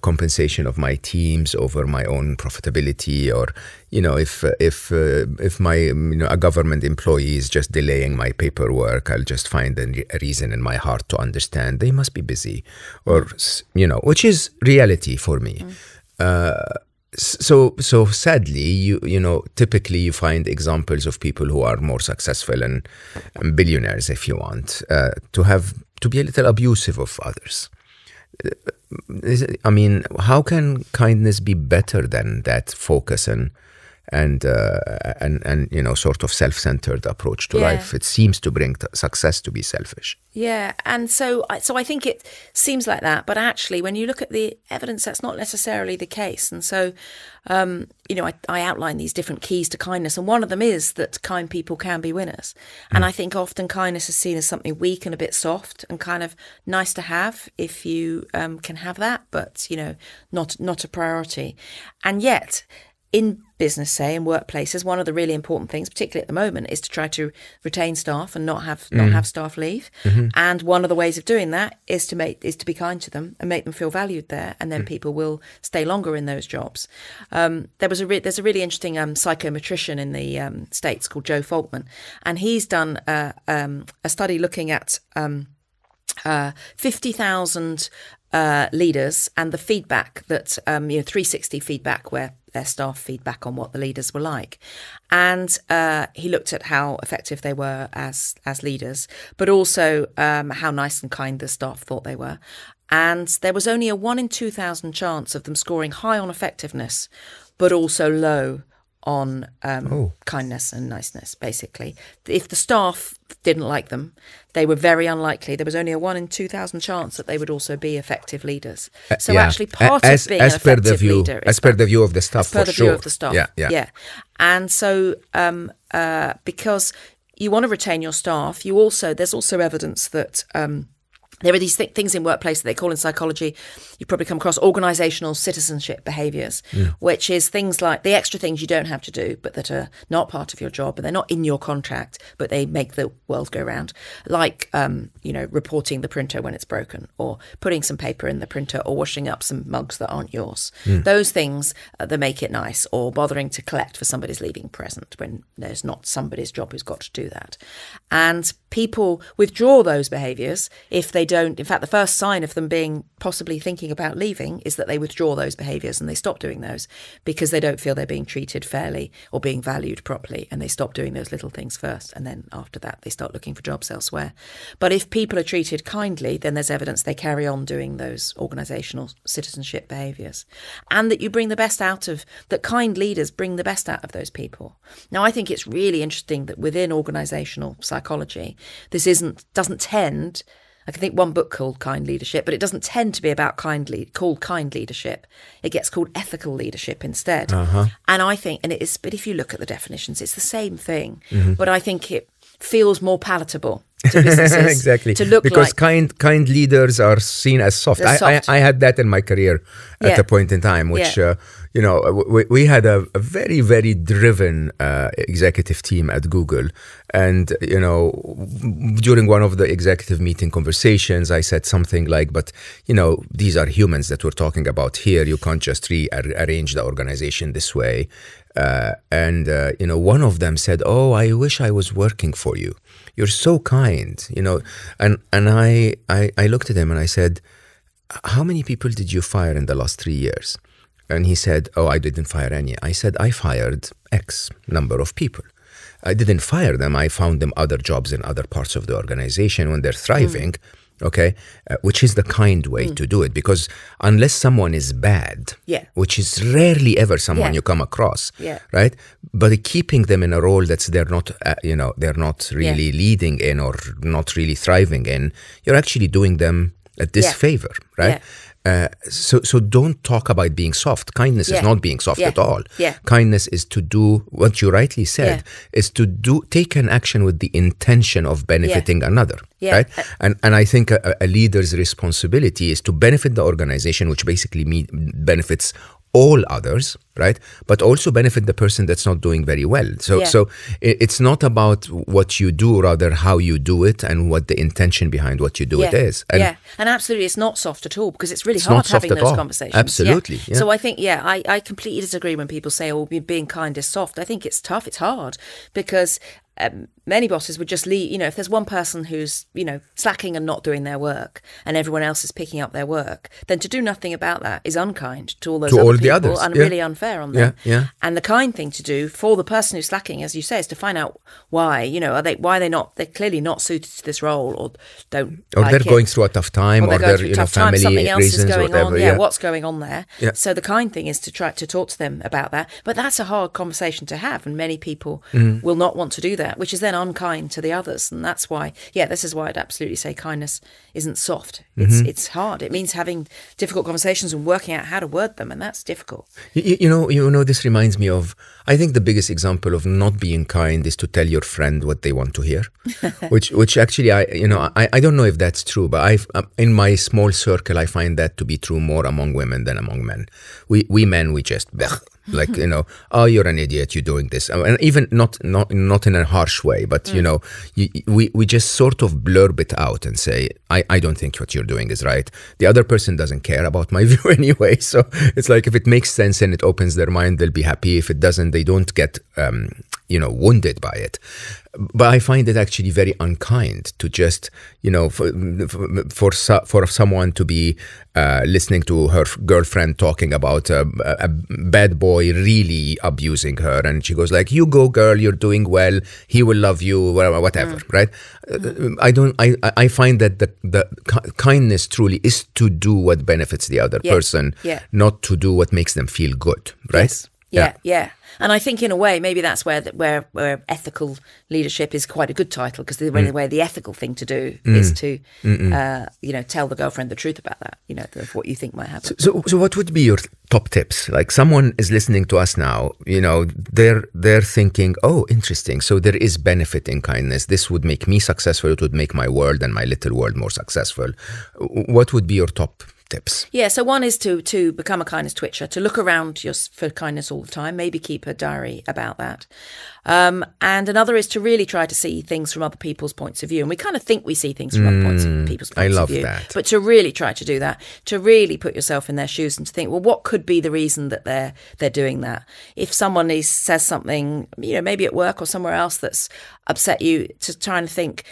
compensation of my teams over my own profitability, or if my a government employee is just delaying my paperwork, I'll just find a reason in my heart to understand they must be busy, or which is reality for me. So sadly, typically you find examples of people who are more successful and billionaires, if you want, to be a little abusive of others. How can kindness be better than that focus and sort of self-centered approach to life? It seems to bring success to be selfish. Yeah, and so I think it seems like that, but actually, when you look at the evidence, that's not necessarily the case. And so, I outline these different keys to kindness, and one of them is that kind people can be winners. And I think often kindness is seen as something weak and a bit soft and kind of nice to have if you can have that, but not a priority. And yet, in business, say, in workplaces, one of the really important things, particularly at the moment, is to try to retain staff and not have staff leave. And one of the ways of doing that is to be kind to them and make them feel valued there, and then people will stay longer in those jobs. There's a really interesting psychometrician in the States called Joe Folkman, and he's done a study looking at 50,000 leaders and the feedback that 360 feedback, where their staff feedback on what the leaders were like, and he looked at how effective they were as leaders, but also how nice and kind the staff thought they were. And there was only a 1 in 2,000 chance of them scoring high on effectiveness, but also low on kindness and niceness, basically. If the staff didn't like them, they were very unlikely. There was only a 1 in 2,000 chance that they would also be effective leaders. So actually part of being an effective leader is... As per the view of the staff, for sure. As per the view of the staff, yeah. And so because you want to retain your staff, there's also evidence that... there are these things in workplace that they call in psychology, you've probably come across, organisational citizenship behaviours, which is things like the extra things you don't have to do, but that are not part of your job, and they're not in your contract, but they make the world go round. Like, reporting the printer when it's broken, or putting some paper in the printer, or washing up some mugs that aren't yours. Those things that make it nice, or bothering to collect for somebody's leaving present when there's not somebody's job who's got to do that. And people withdraw those behaviours if they don't. In fact, the first sign of them being possibly thinking about leaving is that they withdraw those behaviours and they stop doing those because they don't feel they're being treated fairly or being valued properly, and they stop doing those little things first, and then after that they start looking for jobs elsewhere. But if people are treated kindly, then there's evidence they carry on doing those organisational citizenship behaviours, and that you bring the best out of, that kind leaders bring the best out of those people. Now, I think it's really interesting that within organisational psychology, this doesn't tend... I can think one book called Kind Leadership, but it doesn't tend to be about kind leadership. It gets called ethical leadership instead. And I think, but if you look at the definitions, it's the same thing. But I think it feels more palatable to businesses. Exactly. To look because like kind leaders are seen as soft. I had that in my career at a point in time, which we had a very, very driven executive team at Google, and during one of the executive meeting conversations, I said something like, "But these are humans that we're talking about here. You can't just rearrange the organization this way." And one of them said, "Oh, I wish I was working for you. You're so kind." And I looked at him and I said, "How many people did you fire in the last 3 years?" And he said, "Oh, I didn't fire any." I said, "I fired X number of people. I didn't fire them. I found them other jobs in other parts of the organization when they're thriving." Okay, which is the kind way to do it, because unless someone is bad, which is rarely ever someone you come across, right? But keeping them in a role they're not really leading in or not really thriving in, you're actually doing them a disfavor, right? So don't talk about being soft. Kindness is not being soft at all. Kindness is to do what you rightly said, is to take an action with the intention of benefiting another. Right? And I think a leader's responsibility is to benefit the organization, which basically benefits all others, right? But also benefit the person that's not doing very well. So it's not about what you do, rather how you do it and what the intention behind what you do it is. And and absolutely, it's not soft at all, because it's really hard having those conversations. Absolutely. So I think, I completely disagree when people say, "Oh, being kind is soft." I think it's tough. It's hard because many bosses would just leave. If there's one person who's slacking and not doing their work, and everyone else is picking up their work, then to do nothing about that is unkind to all those other people and really unfair on them. And the kind thing to do for the person who's slacking, as you say, is to find out why. They're clearly not suited to this role, or don't, or they're going through a tough time, or they're family something else reasons, is going whatever. on. What's going on there? So the kind thing is to try to talk to them about that. But that's a hard conversation to have, and many people will not want to do that, which is then unkind to the others. And that's why, this is why I'd absolutely say kindness isn't soft. It's hard. It means having difficult conversations and working out how to word them, and that's difficult. This reminds me of, I think the biggest example of not being kind is to tell your friend what they want to hear, which actually I don't know if that's true, but in my small circle I find that to be true more among women than among men. We men, we just like, "Oh, you're an idiot, you're doing this," and even not in a harsh way, but we just sort of blurb it out and say, I don't think what you're doing is right. The other person doesn't care about my view anyway, so it's like, if it makes sense and it opens their mind, they'll be happy. If it doesn't, they don't get wounded by it. But I find it actually very unkind to just, for someone to be listening to her girlfriend talking about a bad boy really abusing her, and she goes like, "You go, girl, you're doing well, he will love you," whatever, right? I find that the kindness truly is to do what benefits the other person, not to do what makes them feel good, right? Yeah. And I think in a way, maybe that's where ethical leadership is quite a good title, because the ethical thing to do is to, tell the girlfriend the truth about that, of what you think might happen. So what would be your top tips? Like, someone is listening to us now, they're thinking, oh, interesting. So there is benefit in kindness. This would make me successful. It would make my world and my little world more successful. What would be your top tips? Yeah, so one is to become a kindness twitcher, to look around for kindness all the time, maybe keep a diary about that. And another is to really try to see things from other people's points of view. And we kind of think we see things from other people's points of view. I love that. But to really try to do that, to really put yourself in their shoes and to think, well, what could be the reason that they're doing that? If someone says something, maybe at work or somewhere else that's upset you, to try and think,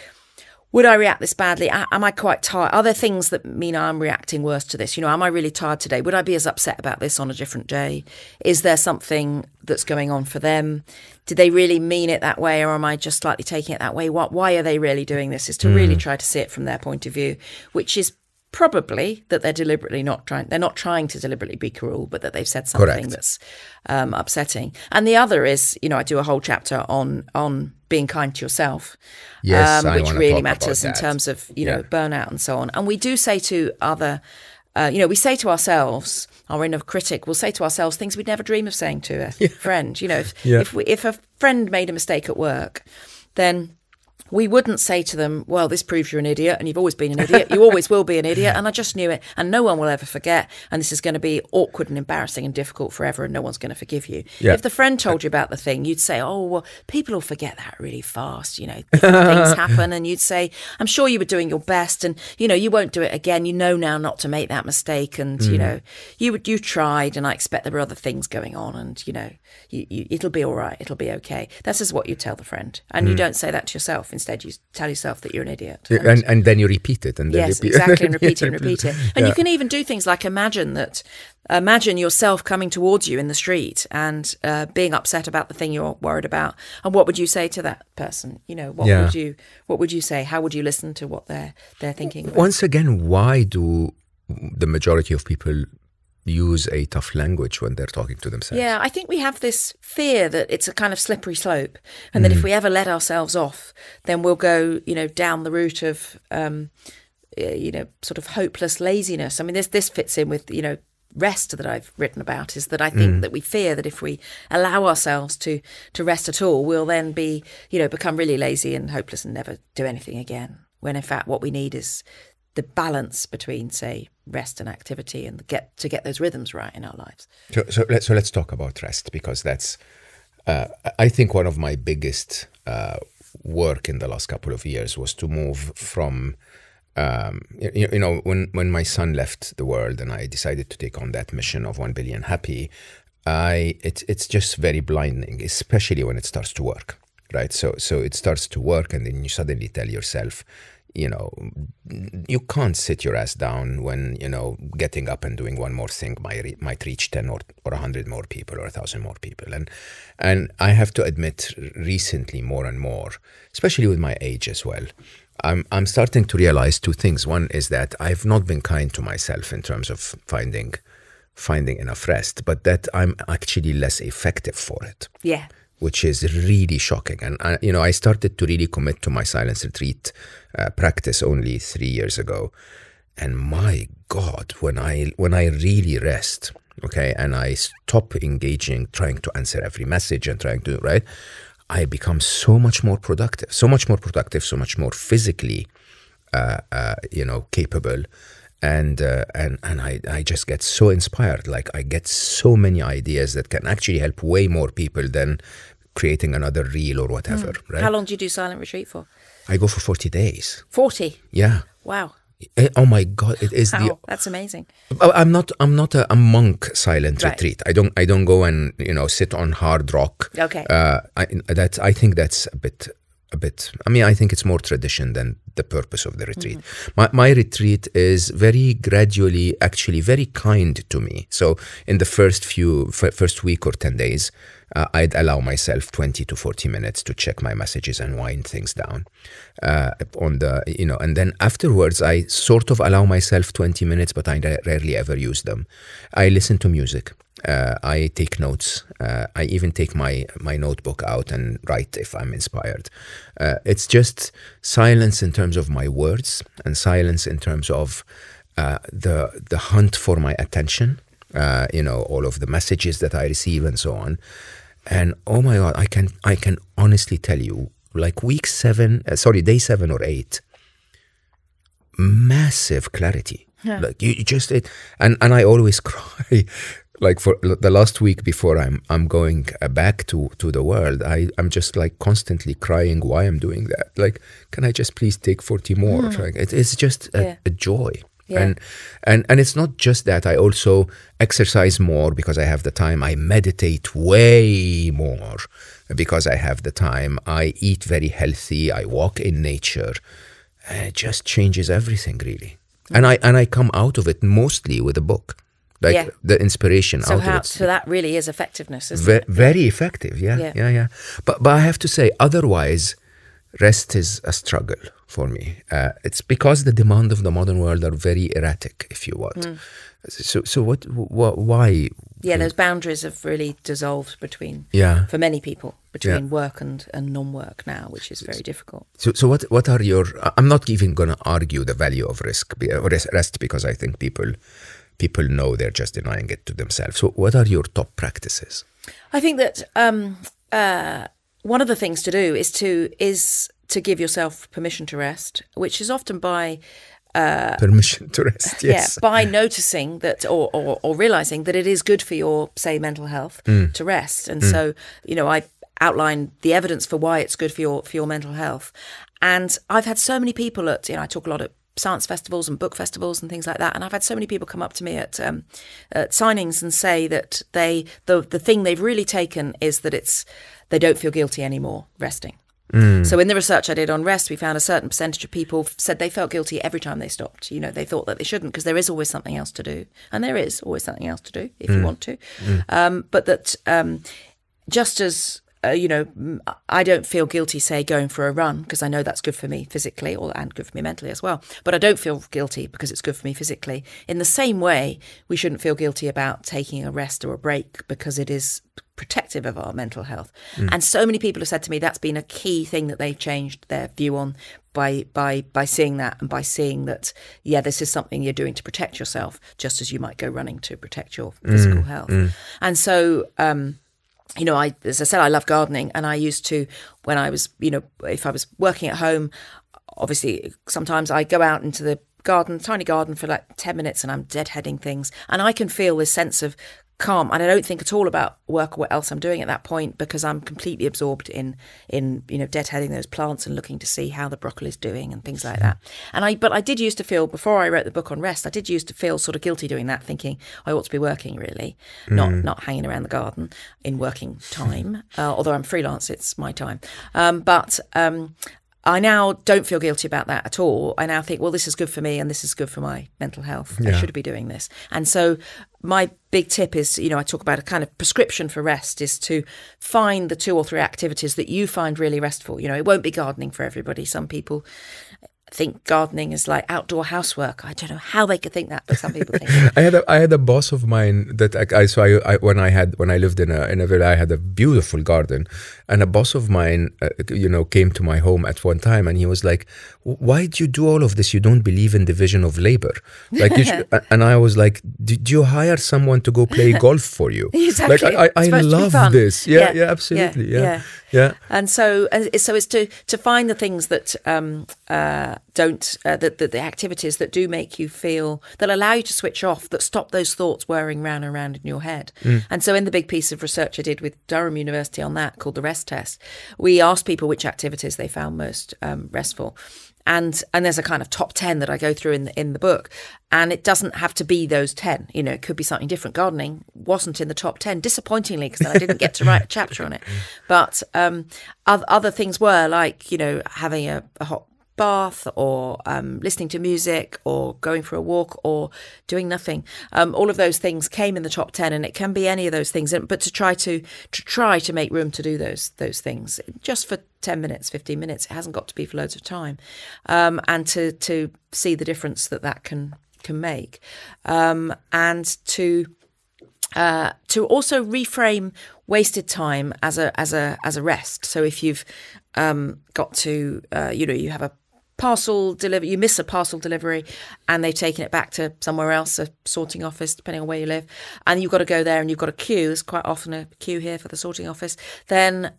would I react this badly? Am I quite tired? Are there things that mean I'm reacting worse to this? Am I really tired today? Would I be as upset about this on a different day? Is there something that's going on for them? Did they really mean it that way, or am I just slightly taking it that way? Why are they really doing this? Is to really try to see it from their point of view, which is probably that they're not trying to deliberately be cruel, but that they've said something that's upsetting. And the other is, I do a whole chapter on being kind to yourself, which really matters in terms of, burnout and so on. And we do say to other, we say to ourselves, our inner critic will say to ourselves things we'd never dream of saying to a friend. If a friend made a mistake at work, then we wouldn't say to them, well, this proves you're an idiot and you've always been an idiot. You always will be an idiot. And I just knew it. And no one will ever forget. And this is going to be awkward and embarrassing and difficult forever. And no one's going to forgive you. Yeah. If the friend told you about the thing, you'd say, oh, well, people will forget that really fast. Different things happen. And you'd say, I'm sure you were doing your best. And, you won't do it again. You know now not to make that mistake. And, you tried. And I expect there were other things going on. And, it'll be all right. It'll be okay. That's just what you tell the friend. And you don't say that to yourself. Instead, you tell yourself that you're an idiot. And then you repeat it. And then exactly. And repeat it. And you can even do things like imagine yourself coming towards you in the street and being upset about the thing you're worried about. And what would you say to that person? What would you say? How would you listen to what they're thinking about? Once again, why do the majority of people use a tough language when they're talking to themselves? Yeah, I think we have this fear that it's a kind of slippery slope, and that if we ever let ourselves off, then we'll go, down the route of, sort of hopeless laziness. I mean, this fits in with, rest that I've written about, is that I think that we fear that if we allow ourselves to rest at all, we'll then be, become really lazy and hopeless and never do anything again. When in fact, what we need is the balance between, say, rest and activity, and get those rhythms right in our lives. So let's talk about rest, because that's, I think, one of my biggest work in the last couple of years was to move from, when my son left the world and I decided to take on that mission of 1 billion happy, it's just very blinding, especially when it starts to work, right? So it starts to work, and then you suddenly tell yourself, you can't sit your ass down when, getting up and doing one more thing might reach 10 or 100 more people or 1,000 more people. And I have to admit, recently, more and more, especially with my age as well, I'm starting to realize two things. One is that I've not been kind to myself in terms of finding enough rest, but that I'm actually less effective for it. Yeah. Which is really shocking. And, I started to really commit to my silence retreat practice only 3 years ago. And my God, when I really rest, okay, and I stop engaging, trying to answer every message and trying to, right, I become so much more productive, so much more physically, capable. And I just get so inspired. Like, I get so many ideas that can actually help way more people than creating another reel or whatever. Right? How long do you do silent retreat for? I go for 40 days. 40? Yeah. Wow. Oh my God! It is that's amazing. I'm not a monk silent retreat. I don't go and sit on hard rock. Okay. I think that's a bit. I mean, I think it's more tradition than the purpose of the retreat. My retreat is very gradually, actually very kind to me. So in the first week or 10 days, I'd allow myself 20 to 40 minutes to check my messages and wind things down and then afterwards I sort of allow myself 20 minutes, but I rarely ever use them. I listen to music. I take notes. I even take my notebook out and write if I'm inspired. It's just silence in terms of my words and silence in terms of the hunt for my attention, all of the messages that I receive and so on. And oh my God, I can honestly tell you, like day 7 or 8, massive clarity. Yeah. Like and I always cry. Like for the last week before I'm going back to the world, I'm just like constantly crying why I'm doing that. Like, can I just please take 40 more? Like, it's just a joy. Yeah. And it's not just that. I also exercise more because I have the time. I meditate way more because I have the time. I eat very healthy. I walk in nature. And it just changes everything, really. And I come out of it mostly with a book. Like the inspiration out of it. So that really is effectiveness, isn't it? Very effective, yeah. But I have to say, otherwise, rest is a struggle for me. It's because the demand of the modern world are very erratic, if you want. So why? Yeah, those boundaries have really dissolved for many people, between work and non-work now, which is very difficult. So what are your? I'm not even going to argue the value of rest because I think people know they're just denying it to themselves. So what are your top practices? I think that one of the things to do is to give yourself permission to rest, which is often by permission to rest. Yes, by noticing that or realizing that it is good for your, say, mental health to rest. And so, I outline the evidence for why it's good for your mental health. And I've had so many people I talk a lot at science festivals and book festivals and things like that, and I've had so many people come up to me at signings and say that the thing they've really taken is that they don't feel guilty anymore resting. So in the research I did on rest, we found a certain percentage of people said they felt guilty every time they stopped. They thought that they shouldn't, because there is always something else to do, and there is always something else to do if you want to. But that just as I don't feel guilty, say, going for a run, because I know that's good for me physically and good for me mentally as well. But I don't feel guilty because it's good for me physically. In the same way, we shouldn't feel guilty about taking a rest or a break because it is protective of our mental health. And so many people have said to me that's been a key thing that they've changed their view on by seeing that, and by seeing that, this is something you're doing to protect yourself, just as you might go running to protect your physical health. And so as I said, I love gardening, and I used to, when I was, if I was working at home, obviously sometimes I go out into the tiny garden for like 10 minutes and I'm deadheading things, and I can feel this sense of calm, and I don't think at all about work or what else I'm doing at that point, because I'm completely absorbed in deadheading those plants and looking to see how the broccoli is doing and things like that. But I did used to feel, before I wrote the book on rest, I did used to feel sort of guilty doing that, thinking I ought to be working, really, not hanging around the garden in working time. Although I'm freelance, it's my time. But I now don't feel guilty about that at all. I now think, well, this is good for me and this is good for my mental health. I should be doing this. And so my big tip is, I talk about a kind of prescription for rest, is to find the 2 or 3 activities that you find really restful. It won't be gardening for everybody. Some people think gardening is like outdoor housework. I don't know how they could think that, but some people think that. I had a boss of mine that when I lived in a villa, I had a beautiful garden, and a boss of mine came to my home at one time, and he was like, "Why do you do all of this? You don't believe in division of labor, like you should." And I was like, "Did you hire someone to go play golf for you?" Exactly. Like I love this. Yeah, absolutely. Yeah. And so it's to find the things that the activities that do make you feel, that allow you to switch off, that stop those thoughts whirring round and round in your head. And so in the big piece of research I did with Durham University on that, called the Rest Test, we asked people which activities they found most restful. And there's a kind of top 10 that I go through in the book, and it doesn't have to be those 10. It could be something different. Gardening wasn't in the top 10, disappointingly, because I didn't get to write a chapter on it. But other things were, like having a hot bath or listening to music or going for a walk or doing nothing. All of those things came in the top 10, and it can be any of those things. But to try to make room to do those things just for 10 minutes, 15 minutes. It hasn't got to be for loads of time, and to see the difference that can make, and to also reframe wasted time as a rest. So if you've got to, you have a parcel delivery, you miss a parcel delivery and they've taken it back to somewhere else, a sorting office, depending on where you live, and you've got to go there and you've got a queue. There's quite often a queue here for the sorting office. Then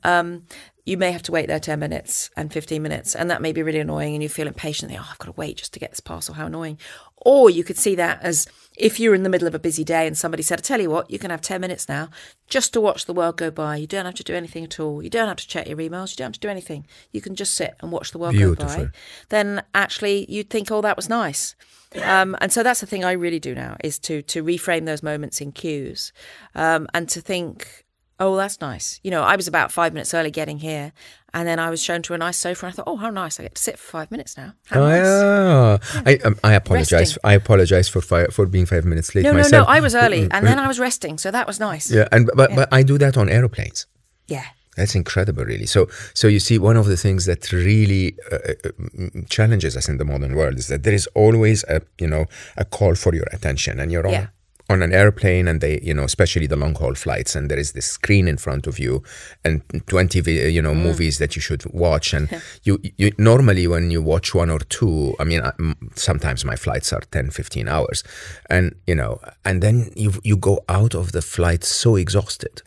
you may have to wait there 10 minutes and 15 minutes, and that may be really annoying, and you feel impatient. I've got to wait just to get this parcel. How annoying. Or you could see that as if you're in the middle of a busy day and somebody said, I tell you what, you can have 10 minutes now just to watch the world go by. You don't have to do anything at all. You don't have to check your emails. You don't have to do anything. You can just sit and watch the world go by. Then actually you'd think, oh, that was nice. And so that's the thing I really do now, is to reframe those moments in queues, and to think, oh, that's nice. I was about 5 minutes early getting here, and then I was shown to a nice sofa, and I thought, oh, how nice! I get to sit for 5 minutes now. How nice. Yeah. I apologize. Resting. I apologize for being 5 minutes late. No, I was early, and then I was resting, so that was nice. Yeah, but I do that on aeroplanes. Yeah. That's incredible, really. So you see, one of the things that really challenges us in the modern world is that there is always a call for your attention, and you're on an airplane, and they, especially the long haul flights, and there is this screen in front of you and 20 movies that you should watch, and you normally when you watch one or two, sometimes my flights are 10-15 hours, and and then you go out of the flight so exhausted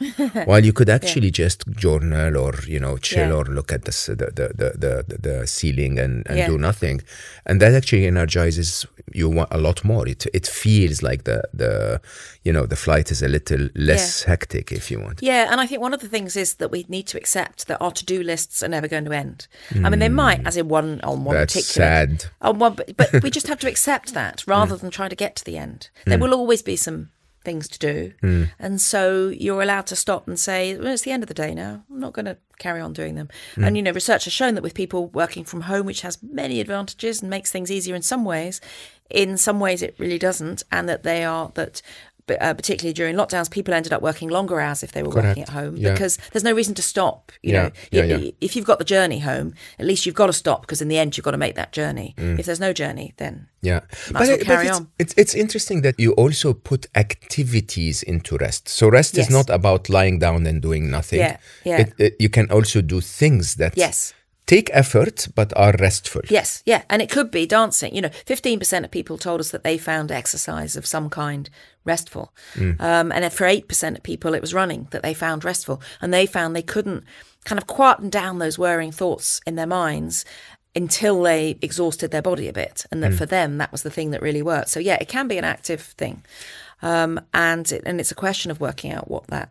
while you could actually just journal or chill or look at the ceiling and do nothing, and that actually energizes you a lot more. It feels like the flight is a little less hectic, if you want. Yeah, and I think one of the things is that we need to accept that our to-do lists are never going to end. They might, as in one That's particular. Sad. On one, but we just have to accept that rather than try to get to the end. There will always be some things to do, and so you're allowed to stop and say, well, it's the end of the day now, I'm not going to carry on doing them. And research has shown that with people working from home, which has many advantages and makes things easier in some ways it really doesn't, and that particularly during lockdowns, people ended up working longer hours if they were working at home, because there's no reason to stop. If you've got the journey home, at least you've got to stop, because in the end you've got to make that journey. If there's no journey, then might as well carry on. It's interesting that you also put activities into rest. So rest is not about lying down and doing nothing. You can also do things that take effort but are restful. Yes, and it could be dancing. 15% of people told us that they found exercise of some kind restful. And for 8% of people, it was running that they found restful. And they found they couldn't kind of quieten down those whirring thoughts in their minds until they exhausted their body a bit. And that for them, that was the thing that really worked. So it can be an active thing. And it's a question of working out what that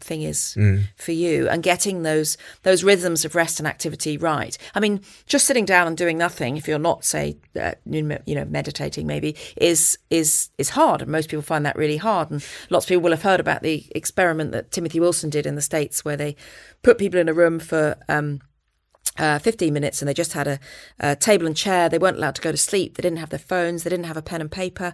thing is for you, and getting those rhythms of rest and activity right. Just sitting down and doing nothing, if you're not, say, meditating, maybe is hard, and most people find that really hard. And lots of people will have heard about the experiment that Timothy Wilson did in the States, where they put people in a room for 15 minutes, and they just had a table and chair. They weren't allowed to go to sleep. They didn't have their phones. They didn't have a pen and paper.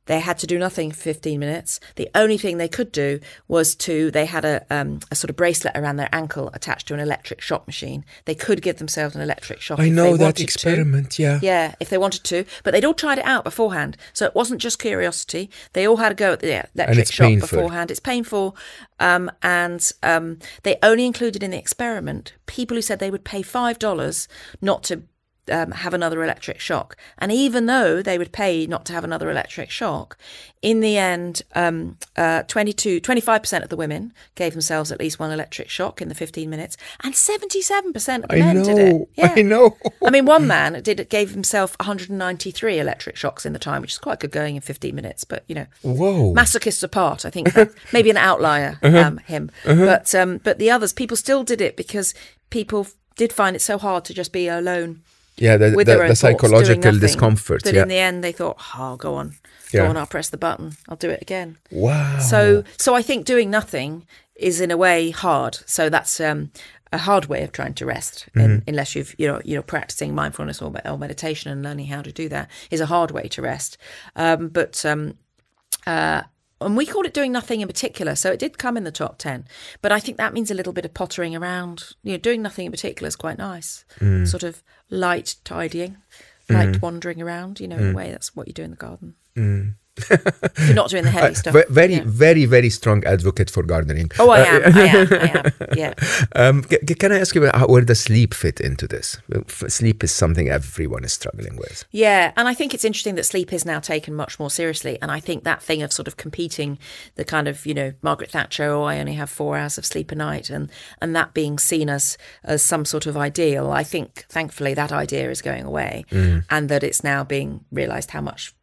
They had to do nothing for 15 minutes. The only thing they could do was they had a sort of bracelet around their ankle attached to an electric shock machine. They could give themselves an electric shock. I know that experiment, Yeah, if they wanted to. But they'd all tried it out beforehand. So it wasn't just curiosity. They all had a go at the electric shock beforehand. It's painful. And they only included in the experiment people who said they would pay $5 not to have another electric shock. And even though they would pay not to have another electric shock, in the end, 25% of the women gave themselves at least one electric shock in the 15 minutes, and 77% of the men did it. Yeah. I know. One man gave himself 193 electric shocks in the time, which is quite good going in 15 minutes. But, whoa. Masochists apart, I think that maybe an outlier, him. But the others, people still did it because people did find it so hard to just be alone. Yeah, the psychological discomfort. But in the end, they thought, go on, I'll press the button, I'll do it again. Wow. So I think doing nothing is in a way hard. So that's a hard way of trying to rest, unless you're practicing mindfulness or meditation and learning how to do that is a hard way to rest. And we call it doing nothing in particular. So it did come in the top 10. But I think that means a little bit of pottering around. Doing nothing in particular is quite nice. Sort of light tidying, light wandering around, in a way. That's what you do in the garden. If you're not doing the heavy stuff. Very, very strong advocate for gardening. Oh, I am. Yeah. Can I ask you where does sleep fit into this? Sleep is something everyone is struggling with. Yeah, and I think it's interesting that sleep is now taken much more seriously. And I think that thing of sort of competing, the kind of, Margaret Thatcher, I only have 4 hours of sleep a night, and that being seen as some sort of ideal. I think, thankfully, that idea is going away, and that it's now being realised how much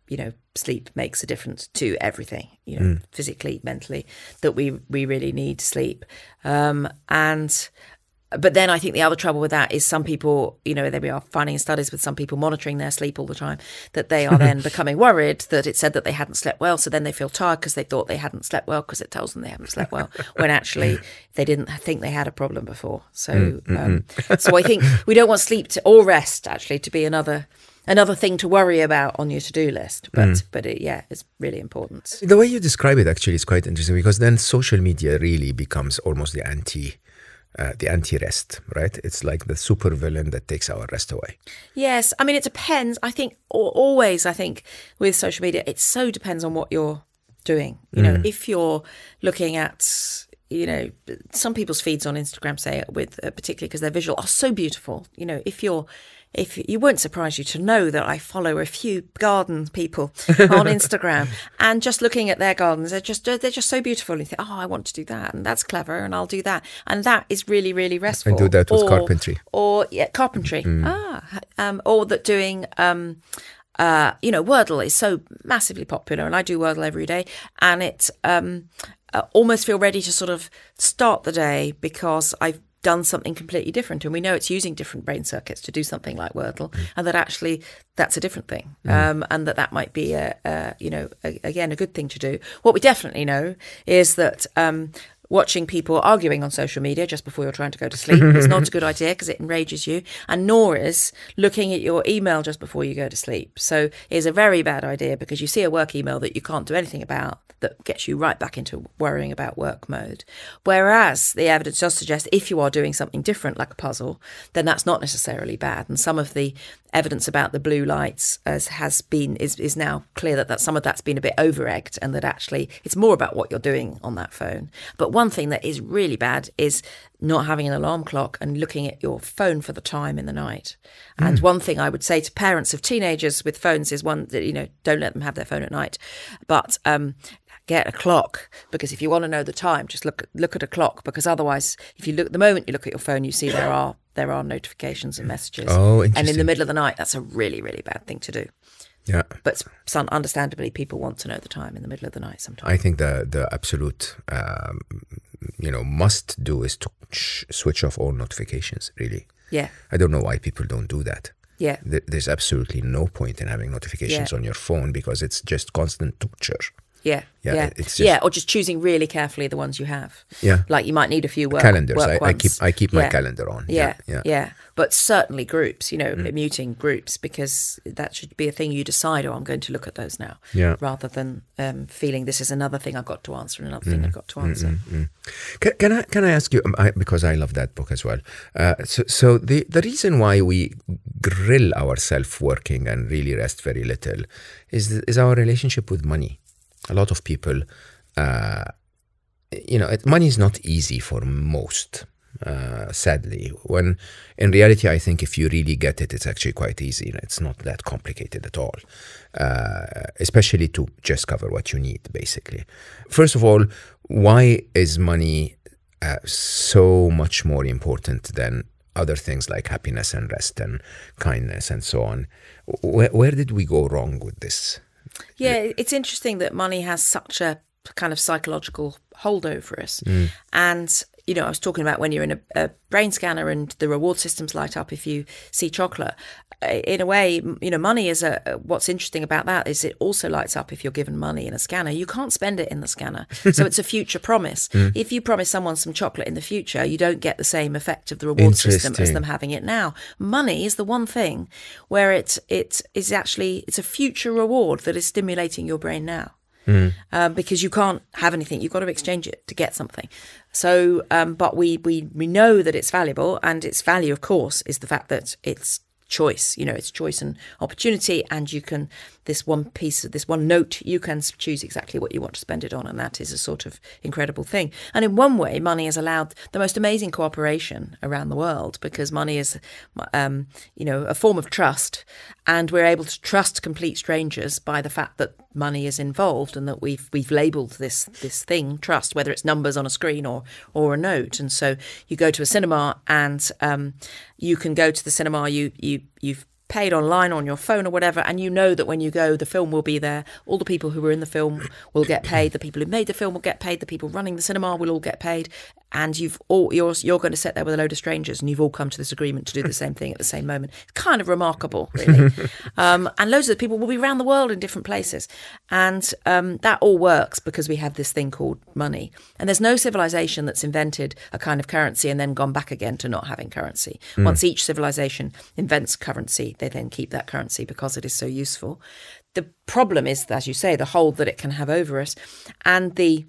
sleep makes a difference to everything, physically, mentally, that we really need sleep. But then I think the other trouble with that is some people, there we are finding in studies with some people monitoring their sleep all the time, that they are then becoming worried that it said that they hadn't slept well. So then they feel tired because they thought they hadn't slept well because it tells them they haven't slept well, when actually they didn't think they had a problem before. So, so I think we don't want sleep or rest actually to be another thing to worry about on your to-do list, but it's really important. The way you describe it actually is quite interesting, because then social media really becomes almost the anti-rest, right? It's like the supervillain that takes our rest away. Yes, I mean it depends. I think always with social media, it so depends on what you're doing. If you're looking at some people's feeds on Instagram, say, with particularly because they're visual, are so beautiful. If you won't surprise you to know that I follow a few garden people on Instagram, and just looking at their gardens, they're just so beautiful. And you think, I want to do that, and that's clever, and I'll do that, and that is really, really restful. I do that with carpentry. Carpentry. Or that doing. Wordle is so massively popular, and I do Wordle every day, and it almost feel ready to sort of start the day because I've done something completely different, and we know it's using different brain circuits to do something like Wordle, and that actually that's a different thing, and that might be again a good thing to do. What we definitely know is that watching people arguing on social media just before you're trying to go to sleep is not a good idea, because it enrages you, and nor is looking at your email just before you go to sleep. So it's a very bad idea, because you see a work email that you can't do anything about, that gets you right back into worrying about work mode. Whereas the evidence does suggest if you are doing something different, like a puzzle, then that's not necessarily bad. And some of the evidence about the blue lights is now clear that some of that's been a bit over-egged, and that actually it's more about what you're doing on that phone. But one thing that is really bad is not having an alarm clock and looking at your phone for the time in the night. And one thing I would say to parents of teenagers with phones is don't let them have their phone at night, but get a clock, because if you want to know the time, just look at a clock, because otherwise, if you look, the moment you look at your phone, you see there are notifications and messages. Oh, interesting. And in the middle of the night, that's a really, really bad thing to do. Yeah. But understandably, people want to know the time in the middle of the night sometimes. I think the absolute must do is to switch off all notifications, really. Yeah. I don't know why people don't do that. Yeah. There's absolutely no point in having notifications on your phone, because it's just constant torture. Yeah. It's just, or just choosing really carefully the ones you have. Yeah. Like you might need a few calendars. Work I keep my calendar on. Yeah. But certainly groups, muting groups, because that should be a thing you decide, I'm going to look at those now. Yeah. Rather than feeling this is another thing I've got to answer and another thing I've got to answer. Can I ask you, because I love that book as well. So the reason why we grill ourselves working and really rest very little is our relationship with money. A lot of people, money is not easy for most, sadly. When in reality, I think if you really get it, it's actually quite easy. It's not that complicated at all, especially to just cover what you need, basically. First of all, why is money so much more important than other things like happiness and rest and kindness and so on? Where did we go wrong with this? Yeah, it's interesting that money has such a kind of psychological hold over us. And, you know, I was talking about when you're in a brain scanner and the reward systems light up if you see chocolate. In a way, you know, money is what's interesting about that is it also lights up if you're given money in a scanner. You can't spend it in the scanner. So it's a future promise. If you promise someone some chocolate in the future, you don't get the same effect of the reward system as them having it now. Money is the one thing where it is actually, it's a future reward that is stimulating your brain now. Because you can't have anything, you've got to exchange it to get something. So, but we know that it's valuable, and its value, of course, is the fact that it's choice. You know, it's choice and opportunity, and you can, this one note, you can choose exactly what you want to spend it on, and that is a sort of incredible thing. And in one way, money has allowed the most amazing cooperation around the world, because money is, you know, a form of trust, and we're able to trust complete strangers by the fact that money is involved, and that we've labelled this thing trust, whether it's numbers on a screen or a note. And so you go to a cinema, and you can go to the cinema, you've paid online on your phone or whatever, and you know that when you go, the film will be there. All the people who were in the film will get paid. The people who made the film will get paid. The people running the cinema will all get paid. And you're going to sit there with a load of strangers, and you've all come to this agreement to do the same thing at the same moment. It's kind of remarkable, really. And loads of the people will be around the world in different places. And that all works because we have this thing called money. And there's no civilization that's invented a kind of currency and then gone back again to not having currency. Once each civilization invents currency, they then keep that currency because it is so useful. The problem is, as you say, the hold that it can have over us, and the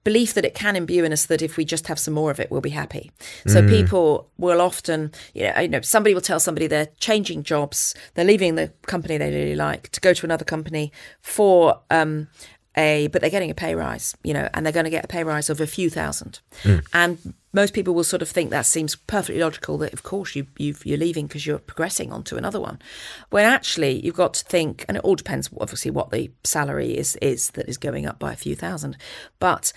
belief that it can imbue in us that if we just have some more of it, we'll be happy. So people will often, you know, somebody will tell somebody they're changing jobs, they're leaving the company they really like to go to another company for but they're getting a pay rise, you know, and they're going to get a pay rise of a few thousand. And most people will sort of think that seems perfectly logical, that of course you're leaving because you're progressing onto another one. When actually you've got to think, and it all depends obviously what the salary is that is going up by a few thousand, but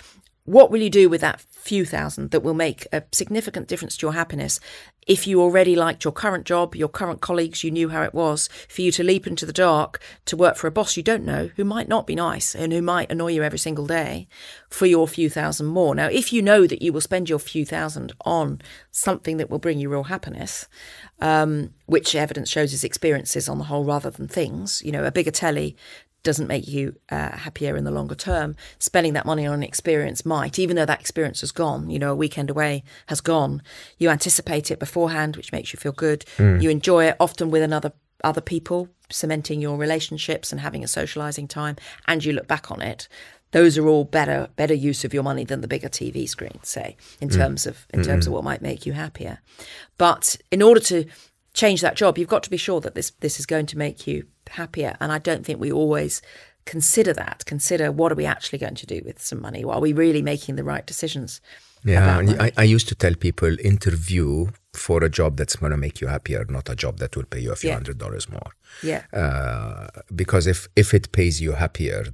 what will you do with that few thousand that will make a significant difference to your happiness if you already liked your current job, your current colleagues, you knew how it was, for you to leap into the dark to work for a boss you don't know, who might not be nice and who might annoy you every single day, for your few thousand more. Now, if you know that you will spend your few thousand on something that will bring you real happiness, which evidence shows is experiences on the whole rather than things, you know, a bigger telly doesn't make you happier in the longer term. Spending that money on an experience might, even though that experience has gone, you know, a weekend away has gone. You anticipate it beforehand, which makes you feel good. You enjoy it often with other people, cementing your relationships and having a socialising time, and you look back on it. Those are all better use of your money than the bigger TV screen, say, in terms of what might make you happier. But in order to change that job, you've got to be sure that this is going to make you happier. And I don't think we always consider what are we actually going to do with some money? Are we really making the right decisions? Yeah, and I used to tell people, interview for a job that's going to make you happier, not a job that will pay you a few $100 more. Yeah. Because if it pays you happier,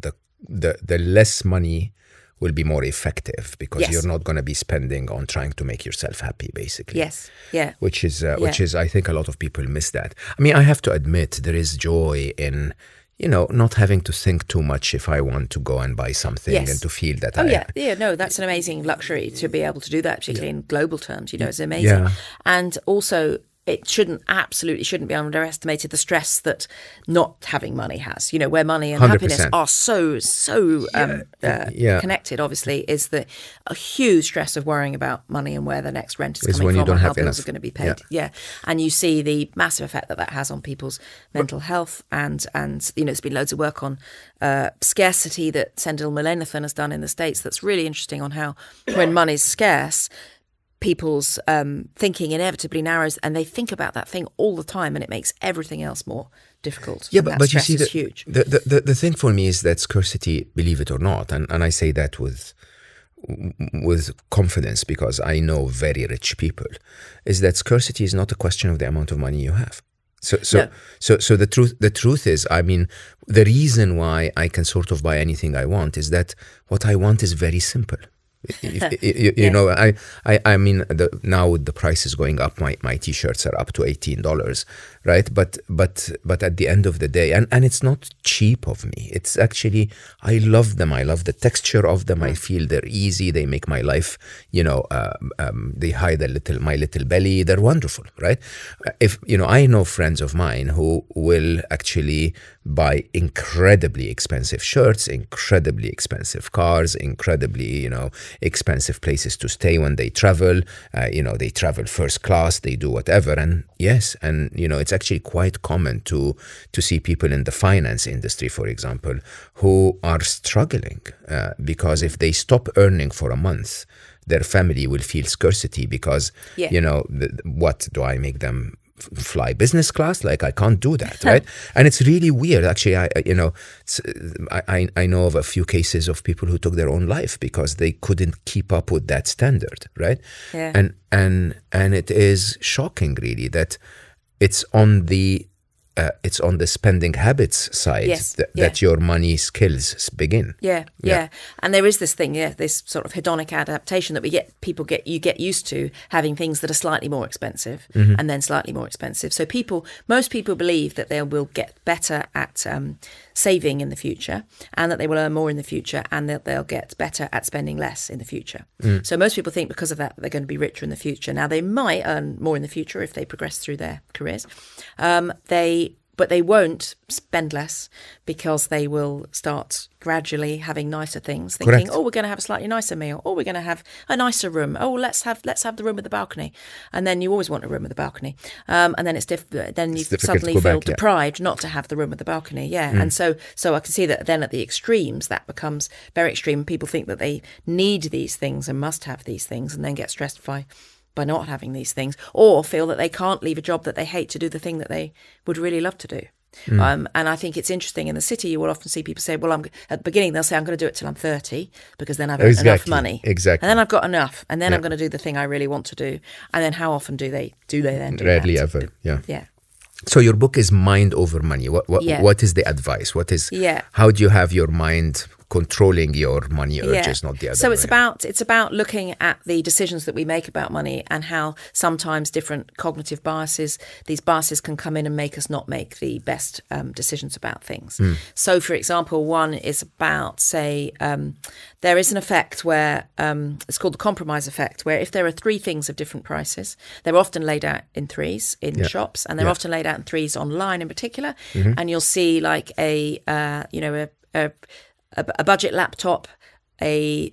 the less money will be more effective, because you're not going to be spending on trying to make yourself happy, basically. Yes, yeah. Which is, I think a lot of people miss that. I mean, I have to admit, there is joy in, you know, not having to think too much if I want to go and buy something and to feel that. No, that's an amazing luxury to be able to do that, particularly in global terms. You know, it's amazing. And also, it absolutely shouldn't be underestimated, the stress that not having money has. You know, where money and 100%. Happiness are so connected, obviously, is a huge stress of worrying about money and where the next rent is coming from, and how bills are going to be paid. And you see the massive effect that has on people's mental health, and you know, there's been loads of work on scarcity that Sendhil Mullainathan has done in the States that's really interesting on how when money's scarce, people's thinking inevitably narrows, and they think about that thing all the time, and it makes everything else more difficult. Yeah, but you see, huge. The thing for me is that scarcity, believe it or not, and I say that with confidence because I know very rich people, is that scarcity is not a question of the amount of money you have. So the truth is, I mean, the reason why I can sort of buy anything I want is that what I want is very simple. You know, I mean, now with the prices going up, my t-shirts are up to $18, right? But at the end of the day, and it's not cheap of me. It's actually, I love them. I love the texture of them. I feel they're easy. They make my life, you know, they hide my little belly. They're wonderful, right? If, you know, I know friends of mine who will actually buy incredibly expensive shirts, incredibly expensive cars, incredibly, you know, expensive places to stay when they travel. You know, they travel first class, they do whatever. And yes, and you know, it's actually quite common to see people in the finance industry, for example, who are struggling because if they stop earning for a month, their family will feel scarcity because, you know, what do I make them fly business class? Like, I can't do that, right? And it's really weird. Actually, I know of a few cases of people who took their own life because they couldn't keep up with that standard, right? Yeah. And it is shocking, really, that it's on the spending habits side that your money skills begin. Yeah. And there is this thing, this sort of hedonic adaptation that you get used to having things that are slightly more expensive and then slightly more expensive. So most people believe that they will get better at saving in the future, and that they will earn more in the future, and that they'll get better at spending less in the future. So most people think because of that they're going to be richer in the future. Now, they might earn more in the future if they progress through their careers. But they won't spend less because they will start gradually having nicer things, thinking, Correct. oh, we're going to have a slightly nicer meal, or we're going to have a nicer room. Oh, let's have the room with the balcony. And then you always want a room with a balcony. And then then you suddenly feel deprived not to have the room with the balcony. And so I can see that then at the extremes that becomes very extreme. People think that they need these things and must have these things, and then get stressed by not having these things, or feel that they can't leave a job that they hate to do the thing that they would really love to do. And I think it's interesting in the city, you will often see people say, well, at the beginning, they'll say, I'm going to do it till I'm 30 because then I've earned enough money. Exactly. And then I've got enough. And then I'm going to do the thing I really want to do. And then how often do they then do Rarely that? ever, Yeah. So your book is Mind Over Money. What is the advice? How do you have your mind controlling your money urges, not the other so way? it's about looking at the decisions that we make about money, and how sometimes different cognitive biases, these biases can come in and make us not make the best decisions about things. So, for example, one is about, say, there is an effect where it's called the compromise effect, where if there are three things of different prices, they're often laid out in threes in shops, and they're often laid out in threes online in particular. And you'll see like a budget laptop, a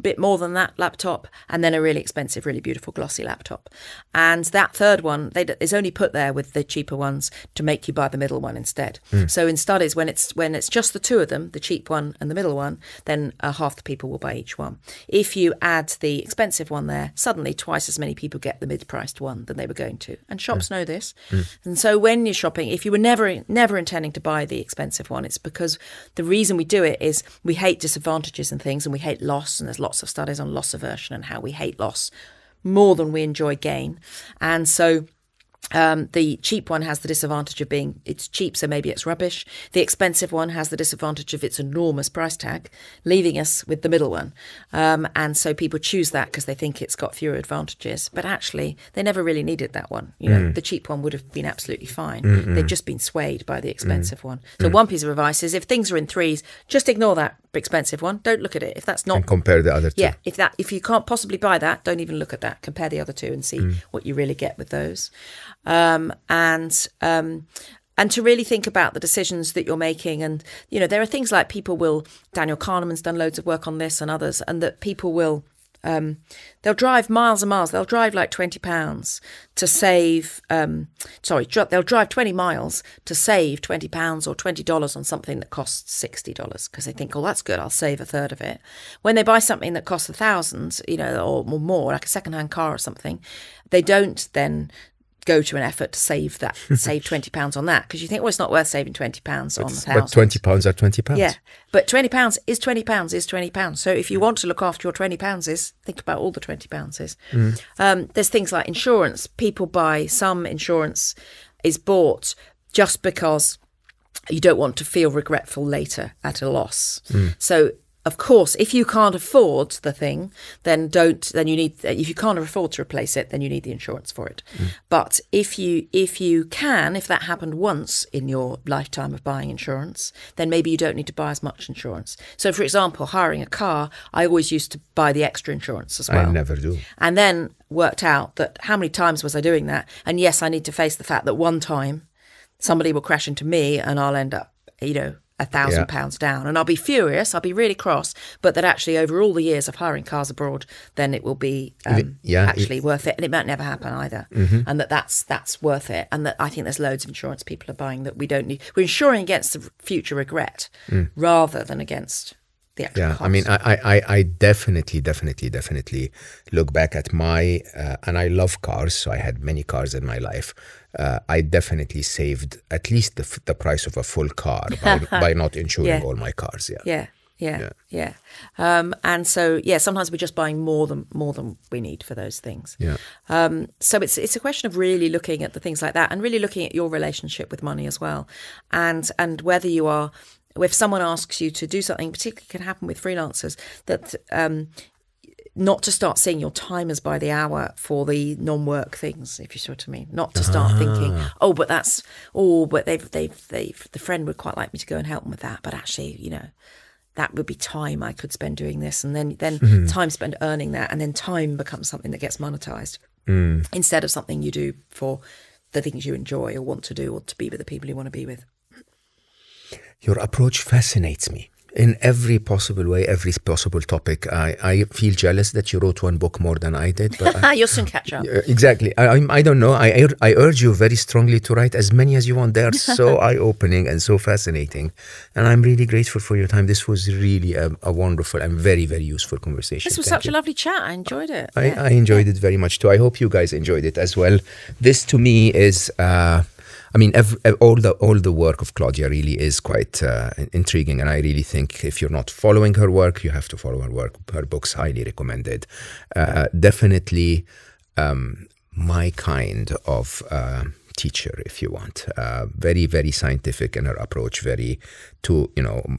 bit more than that laptop, and then a really expensive, really beautiful, glossy laptop. And that third one is only put there with the cheaper ones to make you buy the middle one instead. So in studies, when it's just the two of them, the cheap one and the middle one, then half the people will buy each one. If you add the expensive one there, suddenly twice as many people get the mid-priced one than they were going to. And shops know this. And so when you're shopping, if you were never intending to buy the expensive one, it's because the reason we do it is we hate disadvantages and things, and we hate loss, and there's lots of studies on loss aversion and how we hate loss more than we enjoy gain. And so the cheap one has the disadvantage of being, it's cheap, so maybe it's rubbish. The expensive one has the disadvantage of its enormous price tag, leaving us with the middle one. And so people choose that because they think it's got fewer advantages. But actually, they never really needed that one. You know, the cheap one would have been absolutely fine. They've just been swayed by the expensive one. So one piece of advice is, if things are in threes, just ignore that expensive one. Don't look at it. If that's not, and compare the other two. Yeah, if you can't possibly buy that, don't even look at that. Compare the other two and see what you really get with those. And to really think about the decisions that you're making. And, you know, there are things like Daniel Kahneman's done loads of work on this, and others, and that people will, they'll drive miles and miles. They'll drive like 20 pounds to save, they'll drive 20 miles to save 20 pounds or $20 on something that costs $60, because they think, oh, that's good, I'll save a third of it. When they buy something that costs $1,000, you know, or more, like a secondhand car or something, they don't then go to an effort to save £20 on that, because you think, well, it's not worth saving £20 on £1,000. But £20 are £20. Yeah, but £20 is £20. So if you want to look after your £20, think about all the £20. There's things like insurance. People buy, some insurance is bought just because you don't want to feel regretful later at a loss. So of course, if you can't afford the thing, then you need, if you can't afford to replace it, then you need the insurance for it. But if that happened once in your lifetime of buying insurance, then maybe you don't need to buy as much insurance. So for example, hiring a car, I always used to buy the extra insurance as well. I never do. And then worked out that how many times was I doing that? And yes, I need to face the fact that one time somebody will crash into me and I'll end up, £1,000 down, and I'll be furious, I'll be really cross, but that actually over all the years of hiring cars abroad, then it will be actually worth it, and it might never happen either. And that's worth it, and that I think there's loads of insurance people are buying that we don't need. We're insuring against the future regret rather than against the actual cost. I mean, I definitely look back at my and I love cars, so I had many cars in my life. I definitely saved at least the price of a full car by not insuring all my cars. And so sometimes we're just buying more than we need for those things. So it's a question of really looking at the things like that, and really looking at your relationship with money as well, and whether you are, if someone asks you to do something, particularly can happen with freelancers, that not to start seeing your time as by the hour for the non-work things, if you see what I mean. Not to start thinking, the friend would quite like me to go and help them with that, but actually, that would be time I could spend doing this, and then time spent earning that, and then time becomes something that gets monetized instead of something you do for the things you enjoy or want to do, or to be with the people you want to be with. Your approach fascinates me. In every possible way, every possible topic. I feel jealous that you wrote one book more than I did. But you'll soon catch up. Exactly. I don't know. I urge you very strongly to write as many as you want. They are so eye-opening and so fascinating. And I'm really grateful for your time. This was really a wonderful and very, very useful conversation. This was such a lovely chat. I enjoyed it. I enjoyed it very much too. I hope you guys enjoyed it as well. This to me is... all the work of Claudia really is quite intriguing, and I really think if you're not following her work, you have to follow her work. Her book's highly recommended. Definitely my kind of teacher, if you want. Very, very scientific in her approach, very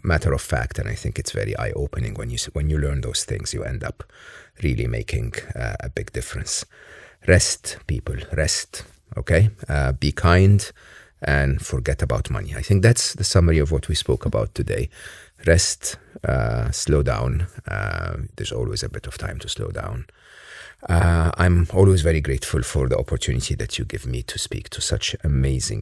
matter of fact, and I think it's very eye-opening when you learn those things. You end up really making a big difference. Rest, people, rest. Okay, be kind and forget about money. I think that's the summary of what we spoke about today. Rest, slow down. There's always a bit of time to slow down. I'm always very grateful for the opportunity that you give me to speak to such amazing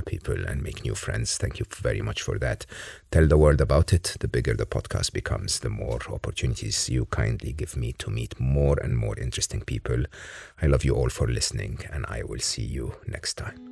people and make new friends. Thank you very much for that. Tell the world about it. The bigger the podcast becomes, the more opportunities you kindly give me to meet more and more interesting people. I love you all for listening, and I will see you next time.